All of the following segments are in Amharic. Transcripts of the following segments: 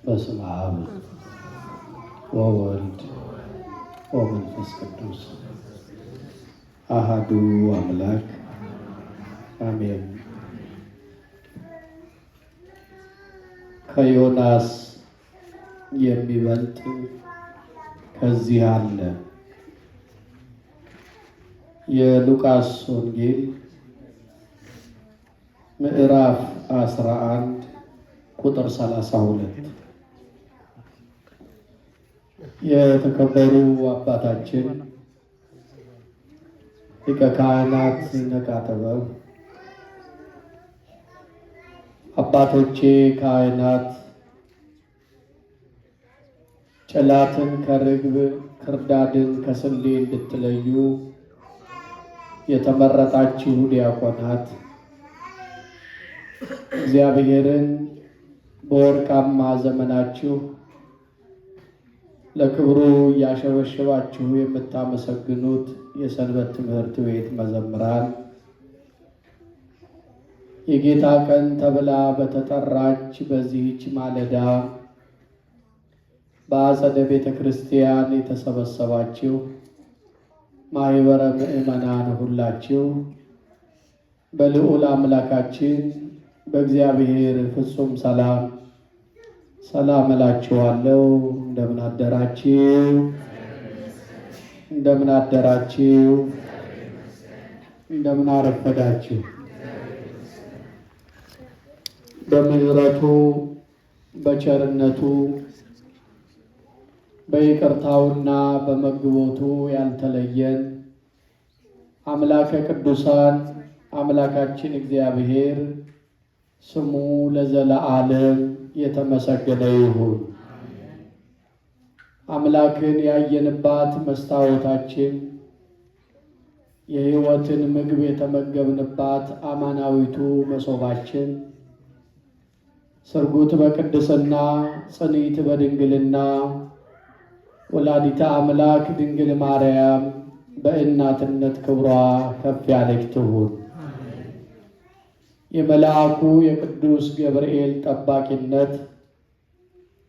በስመ አብ ወወልድ ወመንፈስ ቅዱስ አሐዱ አምላክ አሜን። ከዮናስ የሚበልጥ ከዚህ አለ። የሉቃስ ወንጌል ምዕራፍ 11 ቁጥር 32። የተከበሩ አባታችን ሊቀ ካህናት ነቃ ጥበብ፣ አባቶቼ ካህናት፣ ጭላትን ከርግብ ክርዳድን ከስንዴ እንድትለዩ የተመረጣችሁ ዲያቆናት፣ እግዚአብሔርን በወርቃማ ዘመናችሁ ለክብሩ እያሸበሸባችሁ የምታመሰግኑት የሰንበት ትምህርት ቤት መዘምራን፣ የጌታ ቀን ተብላ በተጠራች በዚህች ማለዳ በአጸደ ቤተ ክርስቲያን የተሰበሰባችሁ ማኅበረ ምእመናን ሁላችሁ በልዑል አምላካችን በእግዚአብሔር ፍጹም ሰላም እላችኋለሁ። እንደምን አደራችሁ? እንደምን አደራችሁ? እንደምን አረፈዳችሁ? በምሕረቱ በቸርነቱ በይቅርታውና በመግቦቱ ያልተለየን አምላከ ቅዱሳን አምላካችን እግዚአብሔር ስሙ ለዘለዓለም የተመሰገነ ይሁን። አምላክን ያየንባት መስታወታችን፣ የሕይወትን ምግብ የተመገብንባት አማናዊቱ መሶባችን፣ ስርጉት በቅድስና ጽኒት በድንግልና ወላዲተ አምላክ ድንግል ማርያም በእናትነት ክብሯ ከፍ ያለች ትሁን። የመልአኩ የቅዱስ ገብርኤል ጠባቂነት፣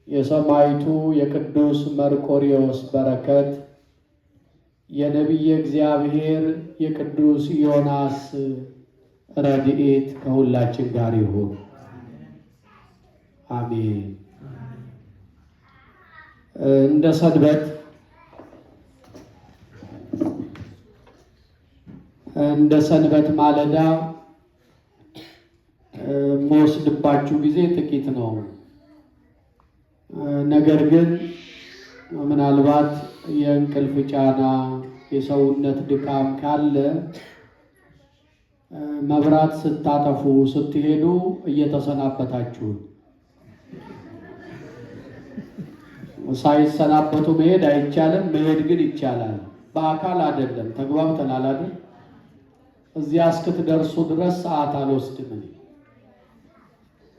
የሰማዕቱ የቅዱስ መርቆሬዎስ በረከት፣ የነቢየ እግዚአብሔር የቅዱስ ዮናስ ረድኤት ከሁላችን ጋር ይሁን፣ አሜን። እንደ ሰንበት ማለዳ የምወስድባችሁ ጊዜ ጥቂት ነው። ነገር ግን ምናልባት የእንቅልፍ ጫና፣ የሰውነት ድካም ካለ መብራት ስታጠፉ ስትሄዱ እየተሰናበታችሁ፣ ሳይሰናበቱ መሄድ አይቻልም። መሄድ ግን ይቻላል። በአካል አይደለም። ተግባብተናል አይደል? እዚያ እስክትደርሱ ድረስ ሰዓት አልወስድም።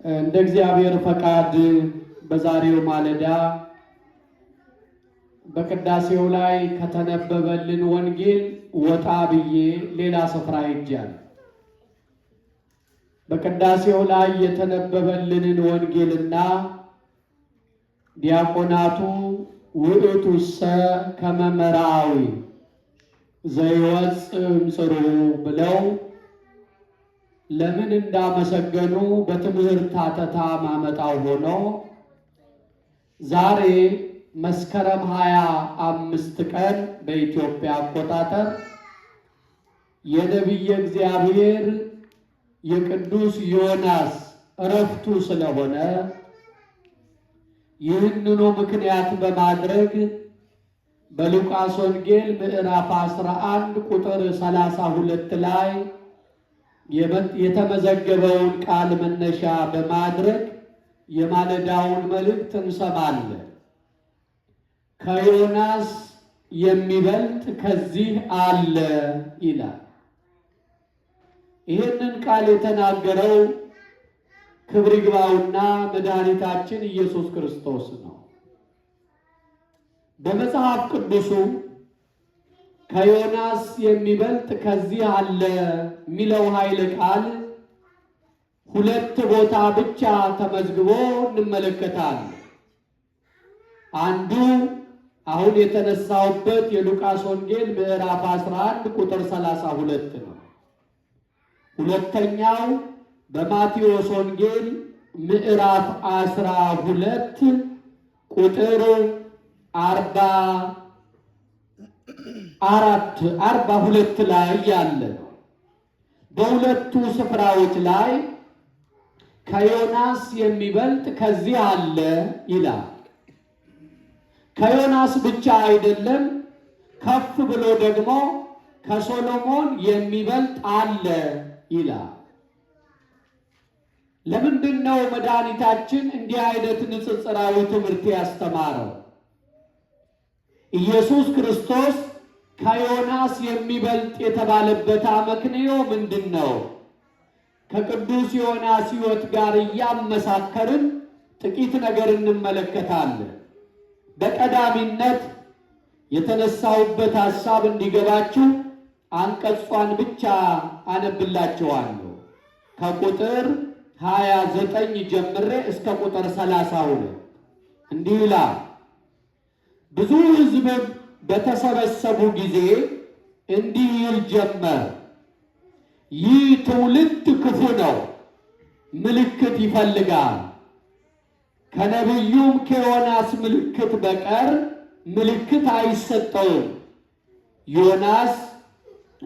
እንደ እግዚአብሔር ፈቃድ በዛሬው ማለዳ በቅዳሴው ላይ ከተነበበልን ወንጌል ወጣ ብዬ ሌላ ስፍራ ሄጃለሁ። በቅዳሴው ላይ የተነበበልንን ወንጌልና ዲያቆናቱ ውእቱሰ ከመ መርዓዊ ዘይወጽእ እምጽርዑ ብለው ለምን እንዳመሰገኑ በትምህርት አተታ ማመጣው ሆኖ ዛሬ መስከረም 25 ቀን በኢትዮጵያ አቆጣጠር የነቢየ እግዚአብሔር የቅዱስ ዮናስ ዕረፍቱ ስለሆነ ይህንኑ ምክንያት በማድረግ በሉቃስ ወንጌል ምዕራፍ 11 ቁጥር 32 ላይ የተመዘገበውን ቃል መነሻ በማድረግ የማለዳውን መልእክት እንሰማለን። ከዮናስ የሚበልጥ ከዚህ አለ ይላል። ይህንን ቃል የተናገረው ክብር ይግባውና መድኃኒታችን ኢየሱስ ክርስቶስ ነው። በመጽሐፍ ቅዱሱ ከዮናስ የሚበልጥ ከዚህ አለ የሚለው ኃይለ ቃል ሁለት ቦታ ብቻ ተመዝግቦ እንመለከታለን። አንዱ አሁን የተነሳውበት የሉቃስ ወንጌል ምዕራፍ 11 ቁጥር 32 ነው። ሁለተኛው በማቴዎስ ወንጌል ምዕራፍ 12 ቁጥር 42 ላይ ያለ ነው። በሁለቱ ስፍራዎች ላይ ከዮናስ የሚበልጥ ከዚህ አለ ይላል። ከዮናስ ብቻ አይደለም፣ ከፍ ብሎ ደግሞ ከሶሎሞን የሚበልጥ አለ ይላል። ለምንድን ነው መድኃኒታችን እንዲህ አይነት ንጽጽራዊ ትምህርት ያስተማረው? ኢየሱስ ክርስቶስ ከዮናስ የሚበልጥ የተባለበት አመክንዮ ምንድን ነው? ከቅዱስ ዮናስ ሕይወት ጋር እያመሳከርን ጥቂት ነገር እንመለከታለን። በቀዳሚነት የተነሳውበት ሐሳብ እንዲገባችሁ አንቀጿን ብቻ አነብላችኋለሁ። ከቁጥር 29 ጀምሬ እስከ ቁጥር 32 እንዲህ ይላል። ብዙ ሕዝብ በተሰበሰቡ ጊዜ እንዲህ ይል ጀመር፣ ይህ ትውልድ ክፉ ነው፣ ምልክት ይፈልጋል። ከነቢዩም ከዮናስ ምልክት በቀር ምልክት አይሰጠውም። ዮናስ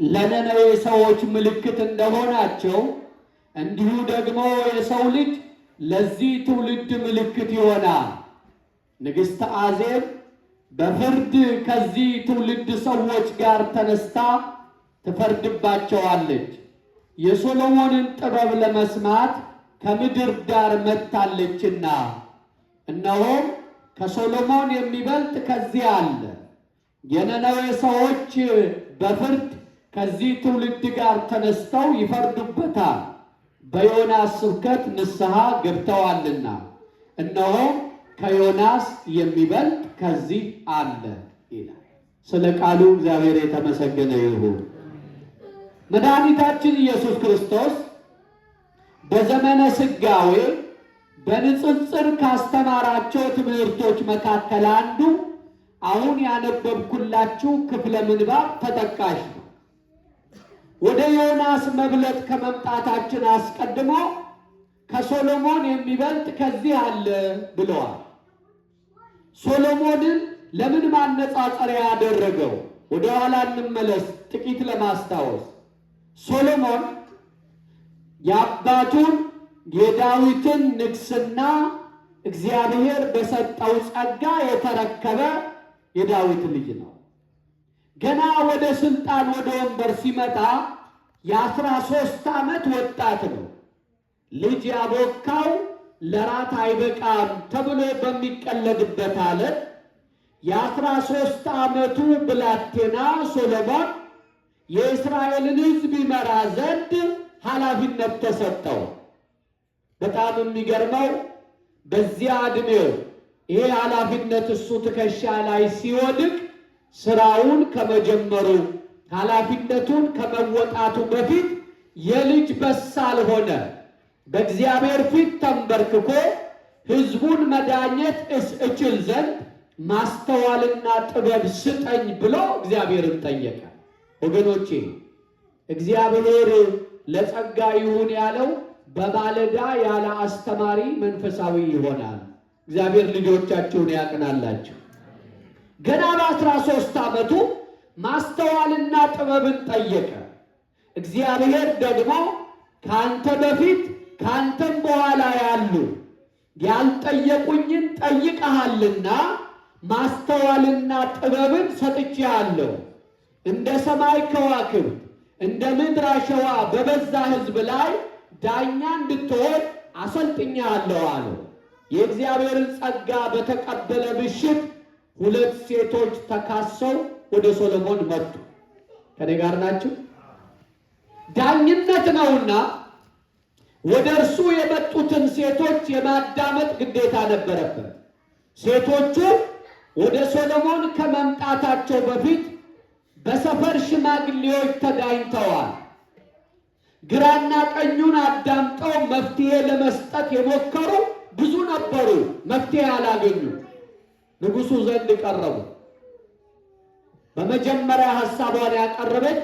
ለነነዌ ሰዎች ምልክት እንደሆናቸው እንዲሁ ደግሞ የሰው ልጅ ለዚህ ትውልድ ምልክት ይሆናል። ንግሥተ አዜብ በፍርድ ከዚህ ትውልድ ሰዎች ጋር ተነስታ ትፈርድባቸዋለች። የሶሎሞንን ጥበብ ለመስማት ከምድር ዳር መጥታለችና፣ እነሆም ከሶሎሞን የሚበልጥ ከዚህ አለ። የነነዌ ሰዎች በፍርድ ከዚህ ትውልድ ጋር ተነስተው ይፈርዱበታል፣ በዮናስ ስብከት ንስሐ ገብተዋልና፣ እነሆ ከዮናስ የሚበልጥ ከዚህ አለ ይላል። ስለ ቃሉ እግዚአብሔር የተመሰገነ ይሁን። መድኃኒታችን ኢየሱስ ክርስቶስ በዘመነ ሥጋዌ በንጽጽር ካስተማራቸው ትምህርቶች መካከል አንዱ አሁን ያነበብኩላችሁ ክፍለ ምንባብ ተጠቃሽ ነው። ወደ ዮናስ መብለጥ ከመምጣታችን አስቀድሞ ከሶሎሞን የሚበልጥ ከዚህ አለ ብለዋል። ሶሎሞንን ለምን ማነጻጸሪያ ያደረገው? ወደ ኋላ እንመለስ ጥቂት ለማስታወስ። ሶሎሞን የአባቱን የዳዊትን ንግስና እግዚአብሔር በሰጠው ጸጋ የተረከበ የዳዊት ልጅ ነው። ገና ወደ ስልጣን ወደ ወንበር ሲመጣ የ13 ዓመት ወጣት ነው። ልጅ ያቦካው ለራት አይበቃም ተብሎ በሚቀለድበት ዓለት የ13 ዓመቱ ብላቴና ሶሎሞን የእስራኤልን ሕዝብ ይመራ ዘንድ ኃላፊነት ተሰጠው። በጣም የሚገርመው በዚያ ዕድሜው ይሄ ኃላፊነት እሱ ትከሻ ላይ ሲወድቅ ስራውን ከመጀመሩ ኃላፊነቱን ከመወጣቱ በፊት የልጅ በሳል ሆነ። በእግዚአብሔር ፊት ተንበርክኮ ሕዝቡን መዳኘት እችል ዘንድ ማስተዋልና ጥበብ ስጠኝ ብሎ እግዚአብሔርን ጠየቀ። ወገኖቼ እግዚአብሔር ለጸጋ ይሁን ያለው በማለዳ ያለ አስተማሪ መንፈሳዊ ይሆናል። እግዚአብሔር ልጆቻችሁን ያቅናላችሁ። ገና በ13 ዓመቱ ማስተዋልና ጥበብን ጠየቀ። እግዚአብሔር ደግሞ ካንተ በፊት ካንተም በኋላ ያሉ ያልጠየቁኝን ጠይቀሃልና ማስተዋልና ጥበብን ሰጥቼሃለሁ። እንደ ሰማይ ከዋክብት እንደ ምድር አሸዋ በበዛ ሕዝብ ላይ ዳኛ እንድትሆን አሰልጥኜሃለሁ አለው። የእግዚአብሔርን ጸጋ በተቀበለ ምሽት 2 ሴቶች ተካሰው ወደ ሶሎሞን መጡ። ከኔ ጋር ናችሁ? ዳኝነት ነውና ወደ እርሱ የመጡትን ሴቶች የማዳመጥ ግዴታ ነበረበት። ሴቶቹ ወደ ሶሎሞን ከመምጣታቸው በፊት በሰፈር ሽማግሌዎች ተዳኝተዋል። ግራና ቀኙን አዳምጠው መፍትሄ ለመስጠት የሞከሩ ብዙ ነበሩ፣ መፍትሄ አላገኙ። ንጉሡ ዘንድ ቀረቡ። በመጀመሪያ ሐሳቧን ያቀረበች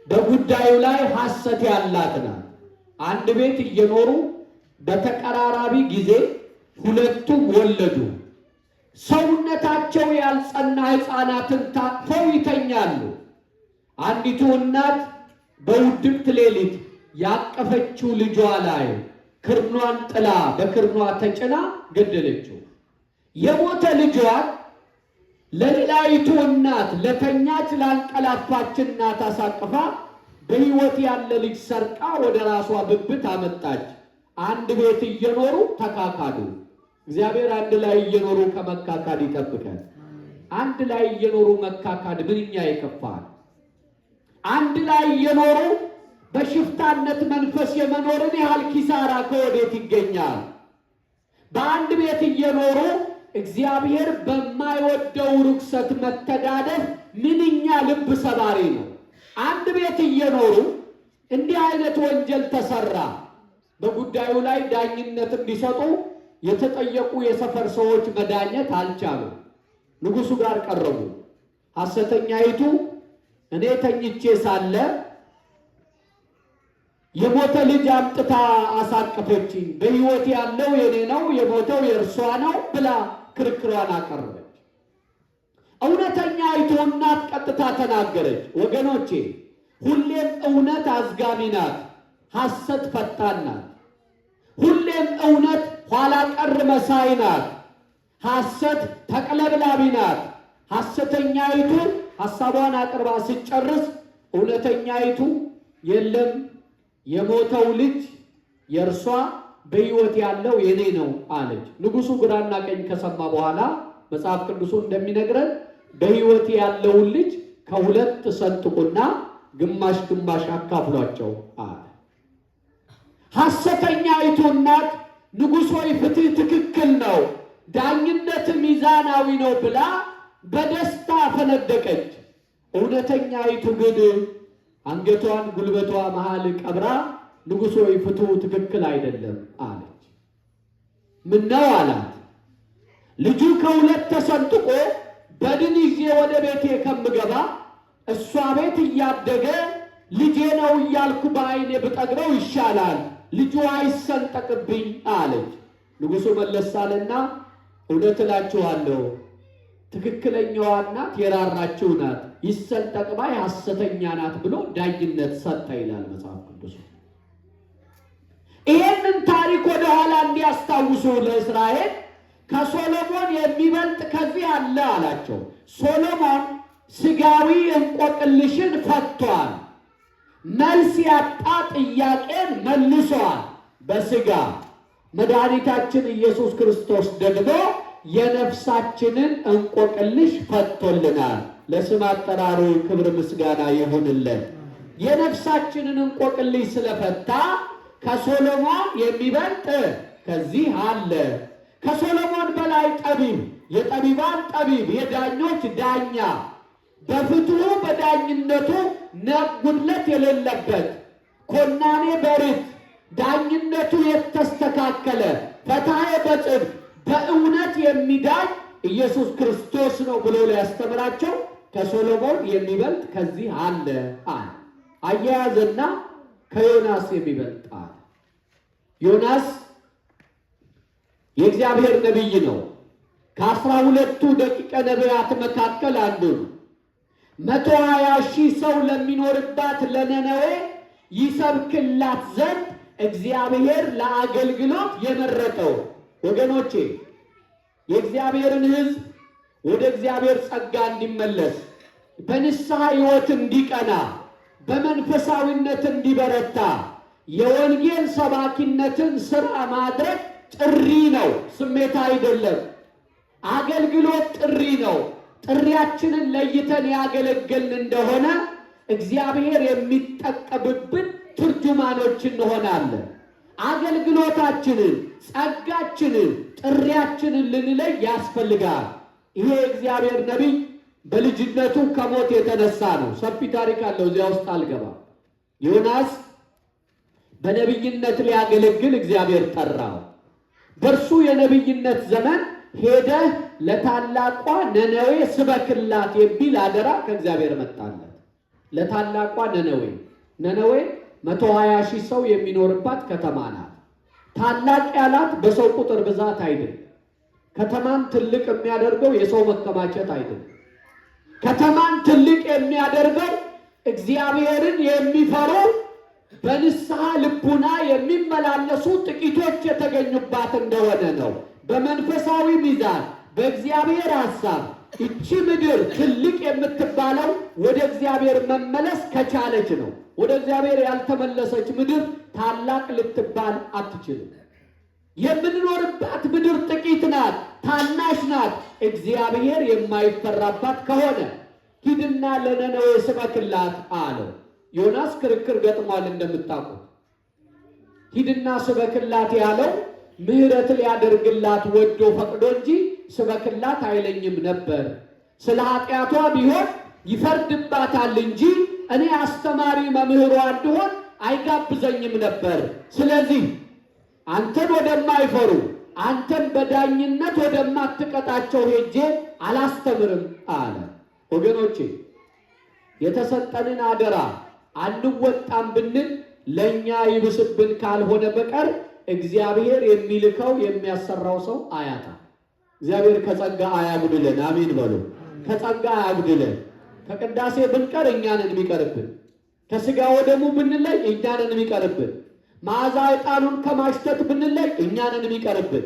በጉዳዩ ላይ ሐሰት ያላት ናት። አንድ ቤት እየኖሩ በተቀራራቢ ጊዜ ሁለቱም ወለዱ። ሰውነታቸው ያልጸና ሕፃናትን ታቅፈው ይተኛሉ። አንዲቱ እናት በውድቅት ሌሊት ያቀፈችው ልጇ ላይ ክርኗን ጥላ በክርኗ ተጭና ገደለችው። የሞተ ልጇን ለሌላይቱ እናት ለተኛች ላንቀላፋች እናት አሳቅፋ በሕይወት ያለ ልጅ ሰርቃ ወደ ራሷ ብብት አመጣች። አንድ ቤት እየኖሩ ተካካዱ። እግዚአብሔር አንድ ላይ እየኖሩ ከመካካድ ይጠብቀን። አንድ ላይ እየኖሩ መካካድ ምንኛ ይከፋል። አንድ ላይ እየኖሩ በሽፍታነት መንፈስ የመኖርን ያህል ኪሳራ ከወዴት ይገኛል? በአንድ ቤት እየኖሩ እግዚአብሔር በማይወደው ርኩሰት መተዳደር ምንኛ ልብ ሰባሪ ነው። አንድ ቤት እየኖሩ እንዲህ አይነት ወንጀል ተሰራ። በጉዳዩ ላይ ዳኝነት እንዲሰጡ የተጠየቁ የሰፈር ሰዎች መዳኘት አልቻሉ። ንጉሡ ጋር ቀረቡ። ሐሰተኛይቱ እኔ ተኝቼ ሳለ የሞተ ልጅ አምጥታ አሳቀፈችኝ፣ በሕይወት ያለው የኔ ነው የሞተው የእርሷ ነው ብላ ክርክሯን አቀረበች። እውነተኛይቱ እናት ቀጥታ ተናገረች። ወገኖቼ ሁሌም እውነት አዝጋሚ ናት፣ ሐሰት ፈታን ናት። ሁሌም እውነት ኋላ ቀር መሳይ ናት፣ ሐሰት ተቅለብላቢ ናት። ሐሰተኛይቱ ሐሳቧን አቅርባ ስጨርስ እውነተኛይቱ የለም የሞተው ልጅ የእርሷ በሕይወት ያለው የኔ ነው አለች። ንጉሡ ግራና ቀኝ ከሰማ በኋላ መጽሐፍ ቅዱሱ እንደሚነግረን በሕይወት ያለውን ልጅ ከሁለት ሰንጥቁና ግማሽ ግማሽ አካፍሏቸው አለ። ሐሰተኛይቱ እናት ንጉሥ ሆይ ፍትህ ትክክል ነው፣ ዳኝነት ሚዛናዊ ነው ብላ በደስታ ፈነደቀች። እውነተኛይቱ ግን አንገቷን ጉልበቷ መሃል ቀብራ ንጉሥ ሆይ ፍትሁ ትክክል አይደለም አለች። ምን ነው አላት። ልጁ ከሁለት ተሰንጥቆ በድን ይዤ ወደ ቤቴ ከምገባ እሷ ቤት እያደገ ልጄ ነው እያልኩ በዓይኔ ብጠግበው ይሻላል፣ ልጁ አይሰንጠቅብኝ አለች። ንጉሡ መለስ አለና እውነት እላችኋለሁ ትክክለኛዋ እናት የራራችው ናት፣ ይሰንጠቅ ባይ ሐሰተኛ ናት ብሎ ዳኝነት ሰጠ ይላል መጽሐፍ ቅዱስ። ይሄንን ታሪክ ወደ ኋላ እንዲያስታውሱ ለእስራኤል ከሶሎሞን የሚበልጥ ከዚህ አለ አላቸው። ሶሎሞን ሥጋዊ እንቆቅልሽን ፈቷል። መልስ ያጣ ጥያቄን መልሷል በሥጋ። መድኃኒታችን ኢየሱስ ክርስቶስ ደግሞ የነፍሳችንን እንቆቅልሽ ፈቶልናል። ለስም አጠራሩ ክብር ምስጋና ይሁንልን። የነፍሳችንን እንቆቅልሽ ስለፈታ ከሶሎሞን የሚበልጥ ከዚህ አለ። ከሶሎሞን በላይ ጠቢብ፣ የጠቢባን ጠቢብ፣ የዳኞች ዳኛ፣ በፍትሑ በዳኝነቱ ጉድለት የሌለበት ኮናኔ በርት ዳኝነቱ የተስተካከለ ፈታሄ በጽድቅ በእውነት የሚዳኝ ኢየሱስ ክርስቶስ ነው ብሎ ሊያስተምራቸው ከሶሎሞን የሚበልጥ ከዚህ አለ አለ። አያያዘና ከዮናስ የሚበልጥ አለ። ዮናስ የእግዚአብሔር ነቢይ ነው። ከ12ቱ ደቂቀ ነቢያት መካከል አንዱ ነው። 120,000 ሰው ለሚኖርባት ለነነዌ ይሰብክላት ዘንድ እግዚአብሔር ለአገልግሎት የመረጠው። ወገኖቼ የእግዚአብሔርን ሕዝብ ወደ እግዚአብሔር ጸጋ እንዲመለስ፣ በንስሐ ሕይወት እንዲቀና፣ በመንፈሳዊነት እንዲበረታ የወንጌል ሰባኪነትን ሥራ ማድረግ ጥሪ ነው፣ ስሜት አይደለም። አገልግሎት ጥሪ ነው። ጥሪያችንን ለይተን ያገለገልን እንደሆነ እግዚአብሔር የሚጠቀምብን ትርጁማኖች እንሆናለን። አገልግሎታችንን፣ ጸጋችንን፣ ጥሪያችንን ልንለይ ያስፈልጋል። ይሄ እግዚአብሔር ነቢይ በልጅነቱ ከሞት የተነሳ ነው። ሰፊ ታሪክ አለው፣ እዚያ ውስጥ አልገባም። ዮናስ በነቢይነት ሊያገለግል እግዚአብሔር ጠራው። በእርሱ የነቢይነት ዘመን ሄደህ ለታላቋ ነነዌ ስበክላት የሚል አደራ ከእግዚአብሔር መጣለት። ለታላቋ ነነዌ 120,000 ሰው የሚኖርባት ከተማ ናት። ታላቅ ያላት በሰው ቁጥር ብዛት አይደለም። ከተማን ትልቅ የሚያደርገው የሰው መከማቸት አይደለም። ከተማን ትልቅ የሚያደርገው እግዚአብሔርን የሚፈሩ በንስሐ ልቡና የሚመላለሱ ጥቂቶች የተገኙባት እንደሆነ ነው። በመንፈሳዊ ሚዛን በእግዚአብሔር ሐሳብ እቺ ምድር ትልቅ የምትባለው ወደ እግዚአብሔር መመለስ ከቻለች ነው። ወደ እግዚአብሔር ያልተመለሰች ምድር ታላቅ ልትባል አትችልም። የምንኖርባት ምድር ጥቂት ናት፣ ታናሽ ናት። እግዚአብሔር የማይፈራባት ከሆነ ሂድና ለነነዌ ስበክላት አለው። ዮናስ ክርክር ገጥሟል እንደምታውቁት። ሂድና ስበክላት ያለው ምሕረት ሊያደርግላት ወዶ ፈቅዶ እንጂ ስበክላት አይለኝም ነበር። ስለ ኃጢአቷ ቢሆን ይፈርድባታል እንጂ እኔ አስተማሪ መምህሯ እንድሆን አይጋብዘኝም ነበር። ስለዚህ አንተን ወደማይፈሩ አንተን በዳኝነት ወደማትቀጣቸው ሄጄ አላስተምርም አለ። ወገኖቼ የተሰጠንን አደራ አንወጣም ብንል ለኛ ይብስብን ካልሆነ በቀር እግዚአብሔር የሚልከው የሚያሰራው ሰው አያጣ። እግዚአብሔር ከጸጋ አያጉድለን። አሜን በሉ። ከጸጋ አያጉድለን። ከቅዳሴ ብንቀር እኛንን የሚቀርብን፣ ከሥጋ ወደሙ ብንለይ እኛንን የሚቀርብን፣ መዓዛ ዕጣኑን ከማሽተት ብንለይ እኛንን የሚቀርብን፣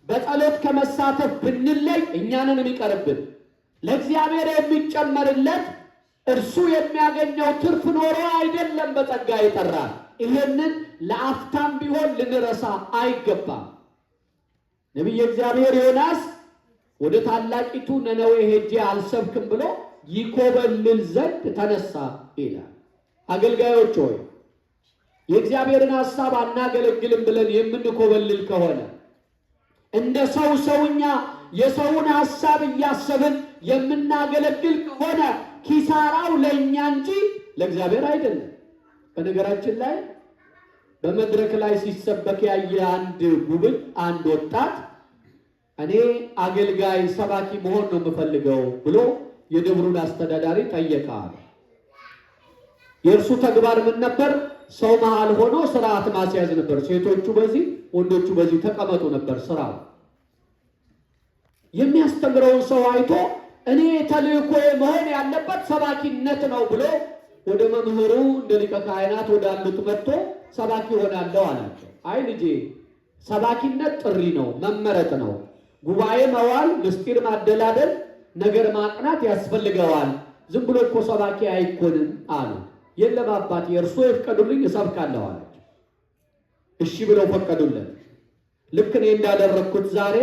በጸሎት ከመሳተፍ ብንለይ እኛንን የሚቀርብን። ለእግዚአብሔር የሚጨመርለት እርሱ የሚያገኘው ትርፍ ኖሮ አይደለም በጸጋ ይጠራል። ይሄንን ለአፍታም ቢሆን ልንረሳ አይገባም። ነቢየ እግዚአብሔር ዮናስ ወደ ታላቂቱ ነነዌ ሄጄ አልሰብክም ብሎ ይኮበልል ዘንድ ተነሳ ይላል። አገልጋዮች ሆይ የእግዚአብሔርን ሐሳብ አናገለግልም ብለን የምንኮበልል ከሆነ እንደ ሰውኛ የሰውን ሐሳብ እያሰብን የምናገለግል ከሆነ ኪሳራው ለእኛ እንጂ ለእግዚአብሔር አይደለም። በነገራችን ላይ በመድረክ ላይ ሲሰበክ ያየ አንድ ወጣት እኔ አገልጋይ ሰባኪ መሆን ነው የምፈልገው ብሎ የደብሩን አስተዳዳሪ ጠየቀ። የእርሱ ተግባር ምን ነበር? ሰው መሃል ሆኖ ስርዓት ማስያዝ ነበር። ሴቶቹ በዚህ ወንዶቹ በዚህ ተቀመጡ ነበር ስራው። የሚያስተምረውን ሰው አይቶ እኔ ተልእኮዬ መሆን ያለበት ሰባኪነት ነው ብሎ ወደ መምህሩ እንደ ሊቀ ካህናት ወዳሉት መጥቶ ሰባኪ ሆናለሁ አላቸው። አይ ልጄ ሰባኪነት ጥሪ ነው፣ መመረጥ ነው። ጉባኤ መዋል፣ ምስጢር ማደላደል፣ ነገር ማቅናት ያስፈልገዋል። ዝም ብሎ እኮ ሰባኪ አይኮንም አሉ። የለም አባቴ እርሶ ይፍቀዱልኝ እሰብካለሁ አለች። እሺ ብለው ፈቀዱለት። ልክ እኔ እንዳደረግኩት ዛሬ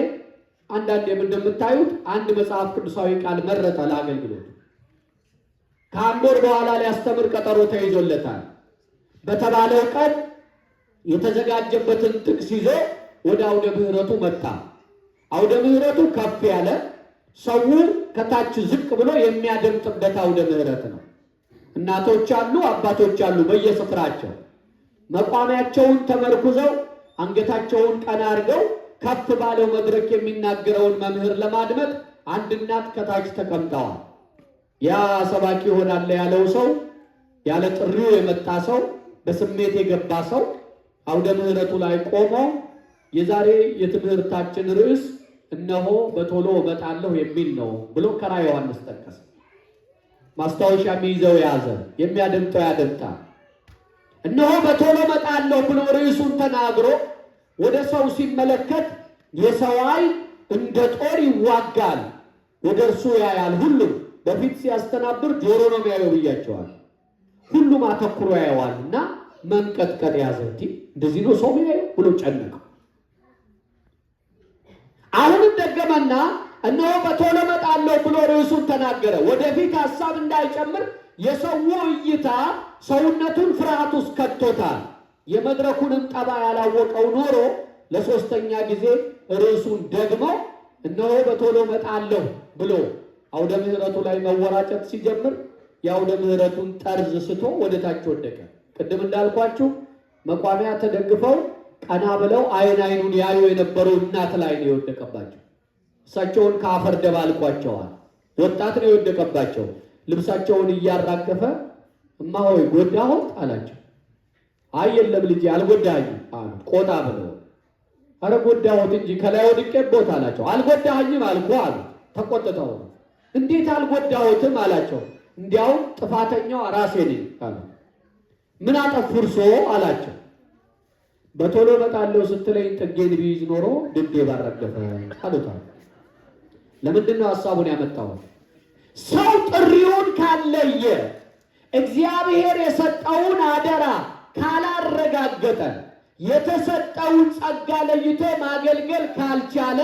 አንዳንዴም እንደምታዩት አንድ መጽሐፍ ቅዱሳዊ ቃል መረጠ ለአገልግሎት። ከአንድ ወር በኋላ ሊያስተምር ቀጠሮ ተይዞለታል። በተባለው ቀን የተዘጋጀበትን ጥቅስ ይዞ ወደ አውደ ምሕረቱ መጣ። አውደ ምሕረቱ ከፍ ያለ ሰው ከታች ዝቅ ብሎ የሚያደምጥበት አውደ ምሕረት ነው። እናቶች አሉ፣ አባቶች አሉ በየስፍራቸው መቋሚያቸውን ተመርኩዘው አንገታቸውን ቀና አድርገው ከፍ ባለው መድረክ የሚናገረውን መምህር ለማድመጥ አንድ እናት ከታች ተቀምጠዋል። ያ ሰባኪ ይሆናል ያለው ሰው፣ ያለ ጥሪው የመጣ ሰው፣ በስሜት የገባ ሰው አውደ ምሕረቱ ላይ ቆሞ የዛሬ የትምህርታችን ርዕስ እነሆ በቶሎ እመጣለሁ የሚል ነው ብሎ ከራዕየ ዮሐንስ ጠቀሰ። ማስታወሻ የሚይዘው ያዘ፣ የሚያደምጠው ያደምጣል። እነሆ በቶሎ እመጣለሁ ብሎ ርዕሱን ተናግሮ ወደ ሰው ሲመለከት የሰው ዓይን እንደ ጦር ይዋጋል፣ ወደ እርሱ ያያል። ሁሉም በፊት ሲያስተናብር ጆሮ ነው የሚያየው ብያቸዋል። ሁሉም አተኩሮ ያየዋል እና መንቀጥቀጥ ያዘ። እንደዚህ ነው ሰው የሚያየው ብሎ ጨነቀው። አሁንም ደገመና እነሆ በቶሎ እመጣለሁ ብሎ ርዕሱን ተናገረ። ወደፊት ሐሳብ እንዳይጨምር የሰው እይታ ሰውነቱን ፍርሃት ውስጥ ከቶታል። የመድረኩንም ጠባይ ያላወቀው ኖሮ ለሶስተኛ ጊዜ ርዕሱን ደግሞ እነሆ በቶሎ እመጣለሁ ብሎ አውደ ምሕረቱ ላይ መወራጨት ሲጀምር የአውደ ምሕረቱን ጠርዝ ስቶ ወደ ታች ወደቀ። ቅድም እንዳልኳችሁ መቋሚያ ተደግፈው ቀና ብለው አይኑን ያዩ የነበሩ እናት ላይ ነው የወደቀባቸው። እሳቸውን ከአፈር ደባልቋቸዋል። ወጣት ነው የወደቀባቸው። ልብሳቸውን እያራገፈ እማሆይ ጎዳሁት አላቸው። አይ የለም ልጄ አልጎዳኸኝም አሉ ቆጣ ብለው። አረ ጎዳሁት እንጂ ከላይ ወድቄበት አላቸው። አልጎዳኸኝም አልኩ አሉ ተቆጥተው። እንዴት አልጎዳሁትም አላቸው። እንዲያውም ጥፋተኛው ራሴ ነኝ አሉ። ምን አጠፉ እርስዎ አላቸው። በቶሎ እመጣለሁ ስትለኝ ጥጌን ቢይዝ ኖሮ ድዴ ባረገፈ አሉት። ለምንድን ነው ሐሳቡን ያመጣው? ሰው ጥሪውን ካለየ እግዚአብሔር የሰጠውን አደራ ካላረጋገጠ የተሰጠውን ጸጋ ለይቶ ማገልገል ካልቻለ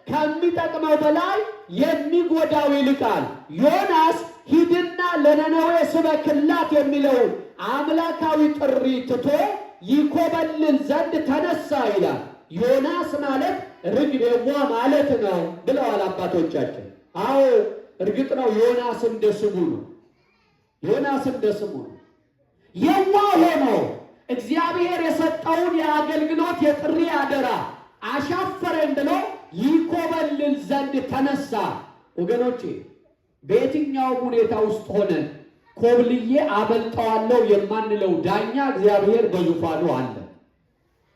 ከሚጠቅመው በላይ የሚጎዳው ይልቃል። ዮናስ ሂድና ለነነዌ ስበክላት የሚለውን አምላካዊ ጥሪ ትቶ ይኮበልል ዘንድ ተነሳ ይላል። ዮናስ ማለት ርግቤዋ ማለት ነው ብለዋል አባቶቻችን። አዎ እርግጥ ነው ዮናስ እንደ ስሙ ነው። ዮናስ እንደ ስሙ ነው። የዋህ ሆኖ እግዚአብሔር የሰጠውን የአገልግሎት የጥሪ አደራ አሻፈረኝ ብሎ ይኮበልል ዘንድ ተነሳ። ወገኖቼ በየትኛውም ሁኔታ ውስጥ ሆነን ኮብልዬ አመልጠዋለሁ የማንለው ዳኛ እግዚአብሔር በዙፋኑ አለ።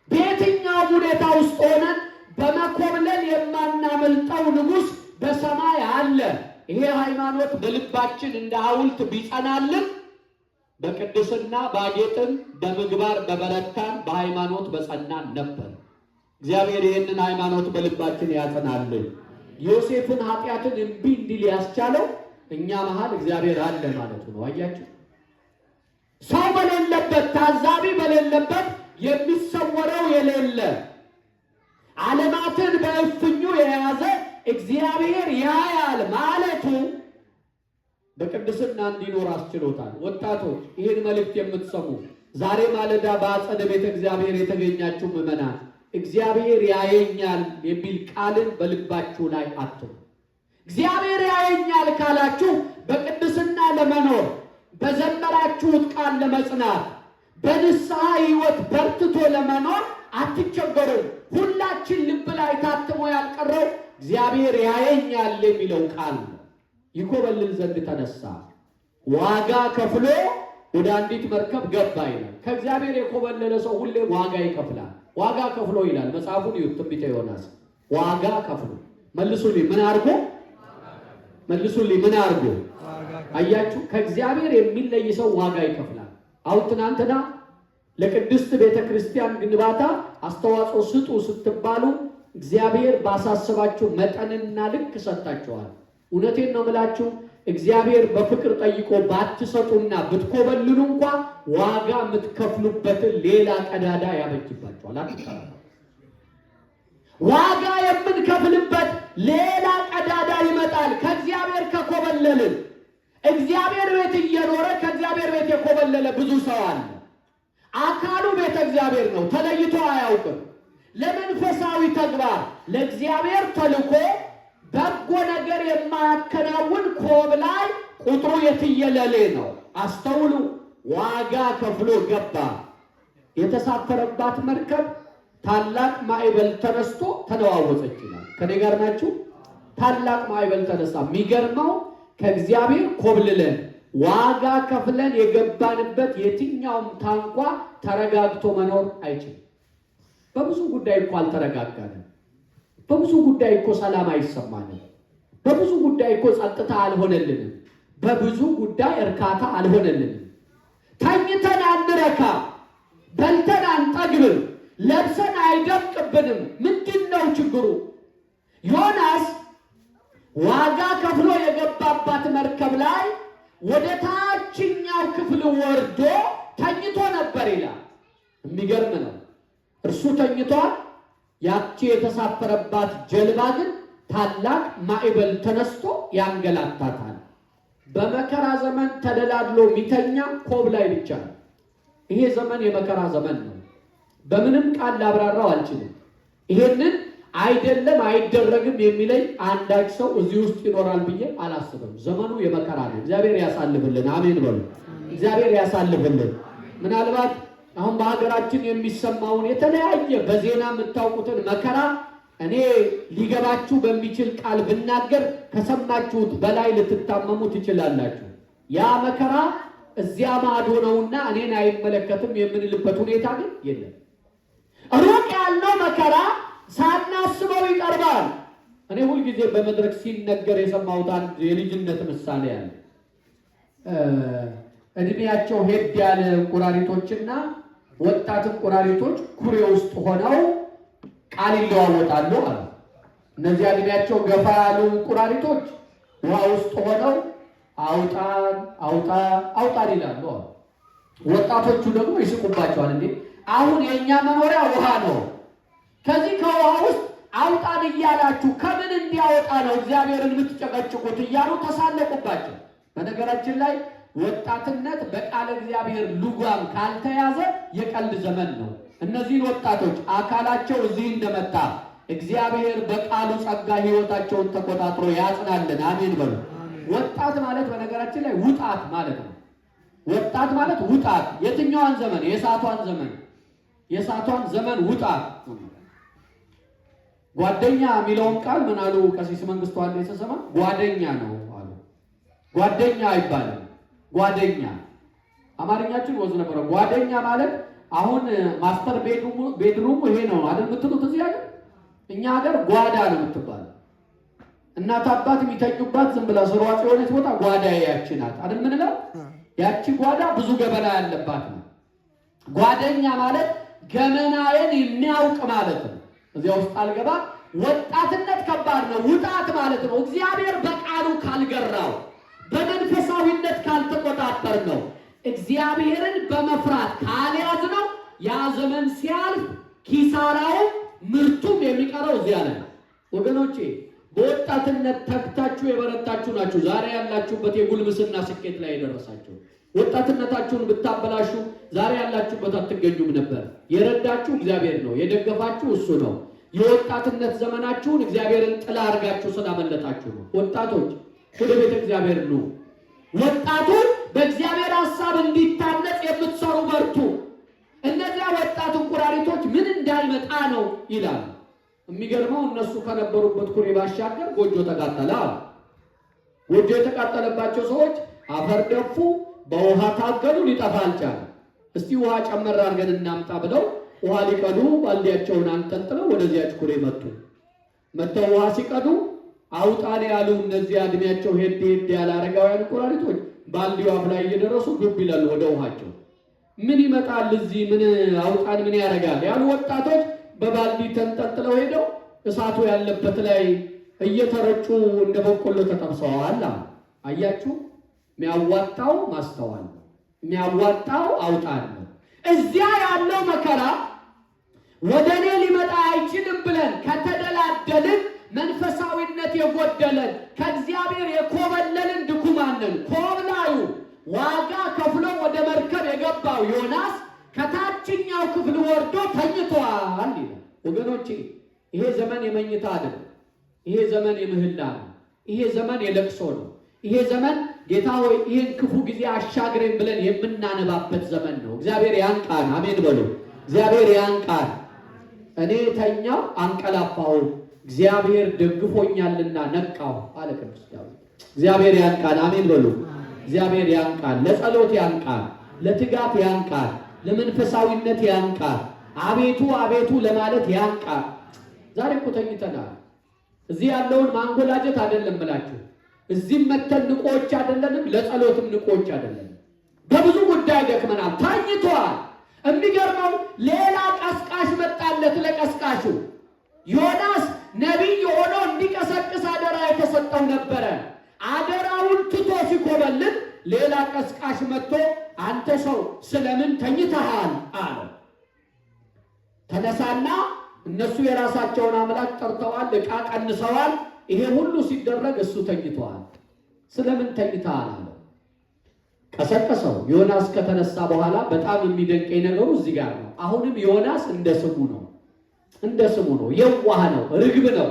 በየትኛውም ሁኔታ ውስጥ ሆነን በመኮብለል የማናመልጠው ንጉሥ በሰማይ አለ። ይሄ ሃይማኖት በልባችን እንደ ሐውልት ቢጸናልን በቅድስና ባጌጥን በምግባር በበረታን በሃይማኖት በጸናን ነበር። እግዚአብሔር ይህንን ሃይማኖት በልባችን ያጸናልን። ዮሴፍን ኃጢአትን እምቢ እንዲል ያስቻለው እኛ መሃል እግዚአብሔር አለ ማለቱ ነው። አያችሁ፣ ሰው በሌለበት ታዛቢ በሌለበት የሚሰወረው የሌለ ዓለማትን በእፍኙ የያዘ እግዚአብሔር ያያል ማለቱ በቅድስና እንዲኖር አስችሎታል። ወጣቶች ይህን መልእክት የምትሰሙ ዛሬ ማለዳ በአጸደ ቤተ እግዚአብሔር የተገኛችሁ ምዕመናን እግዚአብሔር ያየኛል የሚል ቃልን በልባችሁ ላይ አትሙ። እግዚአብሔር ያየኛል ካላችሁ በቅድስና ለመኖር በዘመራችሁት ቃል ለመጽናት በንስሐ ሕይወት በርትቶ ለመኖር አትቸገሩም። ሁላችን ልብ ላይ ታትሞ ያልቀረው እግዚአብሔር ያየኛል የሚለው ቃል ነው። ይኮበልል ዘንድ ተነሳ፣ ዋጋ ከፍሎ ወደ አንዲት መርከብ ገባ ይላል። ከእግዚአብሔር የኮበለለ ሰው ሁሌም ዋጋ ይከፍላል። ዋጋ ከፍሎ ይላል መጽሐፉን ይሁት ትንቢተ ዮናስ። ዋጋ ከፍሎ መልሱልኝ፣ ምን አድርጎ መልሱልኝ፣ ምን አድርጎ? አያችሁ፣ ከእግዚአብሔር የሚለይ ሰው ዋጋ ይከፍላል። አሁን ትናንትና ለቅድስት ቤተ ክርስቲያን ግንባታ አስተዋጽኦ ስጡ ስትባሉ እግዚአብሔር ባሳሰባችሁ መጠንና ልክ ሰጣችኋል። እውነቴን ነው የምላችሁ፣ እግዚአብሔር በፍቅር ጠይቆ ባትሰጡና ብትኮበልሉ እንኳ ዋጋ የምትከፍሉበትን ሌላ ቀዳዳ ያበጅባችኋል። አትቀራ ዋጋ የምንከፍልበት ሌላ ቀዳዳ ይመጣል። ከእግዚአብሔር ከኮበለልን እግዚአብሔር ቤት እየኖረ ከእግዚአብሔር ቤት የኮበለለ ብዙ ሰው አለ። አካሉ ቤተ እግዚአብሔር ነው፣ ተለይቶ አያውቅም። ለመንፈሳዊ ተግባር ለእግዚአብሔር ተልኮ በጎ ነገር የማያከናውን ኮብላይ ቁጥሩ የትየለሌ ነው። አስተውሉ። ዋጋ ከፍሎ ገባ። የተሳፈረባት መርከብ ታላቅ ማዕበል ተነስቶ ተነዋወጠች ይላል። ከኔ ጋር ናችሁ? ታላቅ ማዕበል ተነሳ። የሚገርመው ከእግዚአብሔር ኮብልለን ዋጋ ከፍለን የገባንበት የትኛውም ታንኳ ተረጋግቶ መኖር አይችልም። በብዙ ጉዳይ እኮ አልተረጋጋንም። በብዙ ጉዳይ እኮ ሰላም አይሰማንም። በብዙ ጉዳይ እኮ ጸጥታ አልሆነልንም። በብዙ ጉዳይ እርካታ አልሆነልንም። ተኝተን አንረካ፣ በልተን አንጠግብም፣ ለብሰን አይደምቅብንም። ምንድን ነው ችግሩ? ዮናስ ዋጋ ከፍሎ የገባባት መርከብ ላይ ወደ ታችኛው ክፍል ወርዶ ተኝቶ ነበር ይላል። የሚገርም ነው። እርሱ ተኝቷል። ያቺ የተሳፈረባት ጀልባ ግን ታላቅ ማዕበል ተነስቶ ያንገላታታል። በመከራ ዘመን ተደላድሎ የሚተኛ ኮብላይ ብቻ ነው። ይሄ ዘመን የመከራ ዘመን ነው። በምንም ቃል ላብራራው አልችልም። ይሄንን አይደለም አይደረግም የሚለኝ አንዳች ሰው እዚህ ውስጥ ይኖራል ብዬ አላስብም። ዘመኑ የመከራ ነው። እግዚአብሔር ያሳልፍልን። አሜን በሉ። እግዚአብሔር ያሳልፍልን። ምናልባት አሁን በሀገራችን የሚሰማውን የተለያየ በዜና የምታውቁትን መከራ እኔ ሊገባችሁ በሚችል ቃል ብናገር ከሰማችሁት በላይ ልትታመሙ ትችላላችሁ። ያ መከራ እዚያ ማዶ ነውና እኔን አይመለከትም የምንልበት ሁኔታ ግን የለም። ሩቅ ያለው መከራ ሳናስበው ይቀርባል። እኔ ሁልጊዜ በመድረክ ሲነገር የሰማሁት አንድ የልጅነት ምሳሌ አለ። እድሜያቸው ሄድ ያለ እንቁራሪቶችና ወጣት እንቁራሪቶች ኩሬ ውስጥ ሆነው ቃል ይለዋወጣሉ አለ። እነዚያ እድሜያቸው ገፋ ያሉ እንቁራሪቶች ውሃ ውስጥ ሆነው አውጣን አውጣን ይላሉ። ወጣቶቹ ደግሞ ይስቁባቸዋል። እንዴ አሁን የኛ መኖሪያ ውሃ ነው፣ ከዚህ ከውሃ ውስጥ አውጣን እያላችሁ ከምን እንዲያወጣ ነው እግዚአብሔርን የምትጨቀጭቁት እያሉ ተሳለቁባቸው። በነገራችን ላይ ወጣትነት በቃለ እግዚአብሔር ልጓም ካልተያዘ የቀልድ ዘመን ነው። እነዚህን ወጣቶች አካላቸው እዚህ እንደመጣ እግዚአብሔር በቃሉ ጸጋ ሕይወታቸውን ተቆጣጥሮ ያጽናልን። አሜን በሉ። ወጣት ማለት በነገራችን ላይ ውጣት ማለት ነው። ወጣት ማለት ውጣት። የትኛዋን ዘመን? የእሳቷን ዘመን ውጣት። ጓደኛ የሚለውን ቃል ምን አሉ ቀሲስ መንግስቱ አንዴ የተሰማ ጓደኛ ነው አሉ። ጓደኛ አይባልም። ጓደኛ አማርኛችን ወዝ ነበረ። ጓደኛ ማለት አሁን ማስተር ቤድሩም ይሄ ነው አይደል የምትሉት? እዚህ ሀገር እኛ ሀገር ጓዳ ነው የምትባለው። እናት አባት የሚተኙባት ዝም ብላ ስሯጭ የሆነች ቦታ ጓዳ ያቺ ናት አይደል ምንለው? ያቺ ጓዳ ብዙ ገበና ያለባት ነው። ጓደኛ ማለት ገመናዬን የሚያውቅ ማለት ነው። እዚያ ውስጥ አልገባ። ወጣትነት ከባድ ነው። ውጣት ማለት ነው እግዚአብሔር በቃሉ ካልገራው፣ በመንፈሳዊነት ካልተቆጣጠር ነው፣ እግዚአብሔርን በመፍራት ካልያዝ ነው ያ ዘመን ሲያልፍ ኪሳራው ምርቱም የሚቀረው እዚያ ላይ ወገኖቼ። በወጣትነት ተግታችሁ የበረታችሁ ናችሁ ዛሬ ያላችሁበት የጉልምስና ስኬት ላይ የደረሳችሁ። ወጣትነታችሁን ብታበላሹ ዛሬ ያላችሁበት አትገኙም ነበር። የረዳችሁ እግዚአብሔር ነው፣ የደገፋችሁ እሱ ነው። የወጣትነት ዘመናችሁን እግዚአብሔርን ጥላ አድርጋችሁ ስላመለጣችሁ ነው። ወጣቶች ወደ ቤተ እግዚአብሔር ነው። ወጣቱን በእግዚአብሔር ሐሳብ እንዲታነጽ የምትሰሩ በርቱ። እነዚያ ወጣት እንቁራሪቶች ምን እንዳይመጣ ነው ይላል። የሚገርመው እነሱ ከነበሩበት ኩሬ ባሻገር ጎጆ ተቃጠለ። ጎጆ የተቃጠለባቸው ሰዎች አፈር ደፉ፣ በውሃ ታገሉ፣ ሊጠፋ አልቻለም። እስቲ ውሃ ጨመር አድርገን እናምጣ ብለው ውሃ ሊቀዱ ባልዲያቸውን አንጠልጥለው ወደዚያች ኩሬ መጡ። መጥተው ውሃ ሲቀዱ አውጣን ያሉ እነዚያ እድሜያቸው ሄድ ያለ አረጋውያን እንቁራሪቶች ባልዲው አፍ ላይ እየደረሱ ግብ ይላሉ ወደ ውሃቸው። ምን ይመጣል እዚህ ምን አውጣን ምን ያደርጋል ያሉ ወጣቶች በባልዲ ተንጠልጥለው ሄደው እሳቱ ያለበት ላይ እየተረጩ እንደ በቆሎ ተጠብሰዋል። አያችሁ፣ የሚያዋጣው ማስተዋል ነው። የሚያዋጣው አውጣን ነው። እዚያ ያለው መከራ ወደ እኔ ሊመጣ አይችልም ብለን ከተደላደልን መንፈሳዊነት የጎደለን ከእግዚአብሔር የኮበለልን ድኩማንን። ኮብላዩ ዋጋ ከፍሎ ወደ መርከብ የገባው ዮናስ ከታችኛው ክፍል ወርዶ ተኝቷል ይላል። ወገኖቼ ይሄ ዘመን የመኝታ አይደለም። ይሄ ዘመን የምህላ ነው። ይሄ ዘመን የለቅሶ ነው። ይሄ ዘመን ጌታ ሆይ ይህን ክፉ ጊዜ አሻግረን ብለን የምናነባበት ዘመን ነው። እግዚአብሔር ያንቃን። አሜን በሉ። እግዚአብሔር ያንቃን። እኔ ተኛው አንቀላፋው፣ እግዚአብሔር ደግፎኛልና ነቃው አለ ቅዱስ ዳዊት። እግዚአብሔር ያንቃን። አሜን በሉ። እግዚአብሔር ያንቃን። ለጸሎት ያንቃን፣ ለትጋት ያንቃን፣ ለመንፈሳዊነት ያንቃን፣ አቤቱ አቤቱ ለማለት ያንቃን። ዛሬ እኮ ተኝተናል። እዚህ ያለውን ማንጎላጀት አይደለም ብላችሁ እዚህም መተን ንቆች አይደለንም፣ ለጸሎትም ንቆች አይደለንም። በብዙ ጉዳይ ደክመናል፣ ተኝቷል። የሚገርመው ሌላ ቀስቃሽ መጣለት ለቀስቃሹ። ዮናስ ነቢይ ሆኖ እንዲቀሰቅስ አደራ የተሰጠው ነበረ። አደራውን ትቶ ሲኮበልን ሌላ ቀስቃሽ መጥቶ አንተ ሰው ስለምን ተኝተሃል አለ። ተነሳና እነሱ የራሳቸውን አምላክ ጠርተዋል፣ ዕቃ ቀንሰዋል። ይሄ ሁሉ ሲደረግ እሱ ተኝተዋል። ስለምን ተኝተሃል አለ። ቀሰቀሰው። ዮናስ ከተነሳ በኋላ በጣም የሚደንቀኝ ነገሩ እዚህ ጋር ነው። አሁንም ዮናስ እንደ ስሙ ነው፣ እንደ ስሙ ነው። የዋህ ነው፣ ርግብ ነው።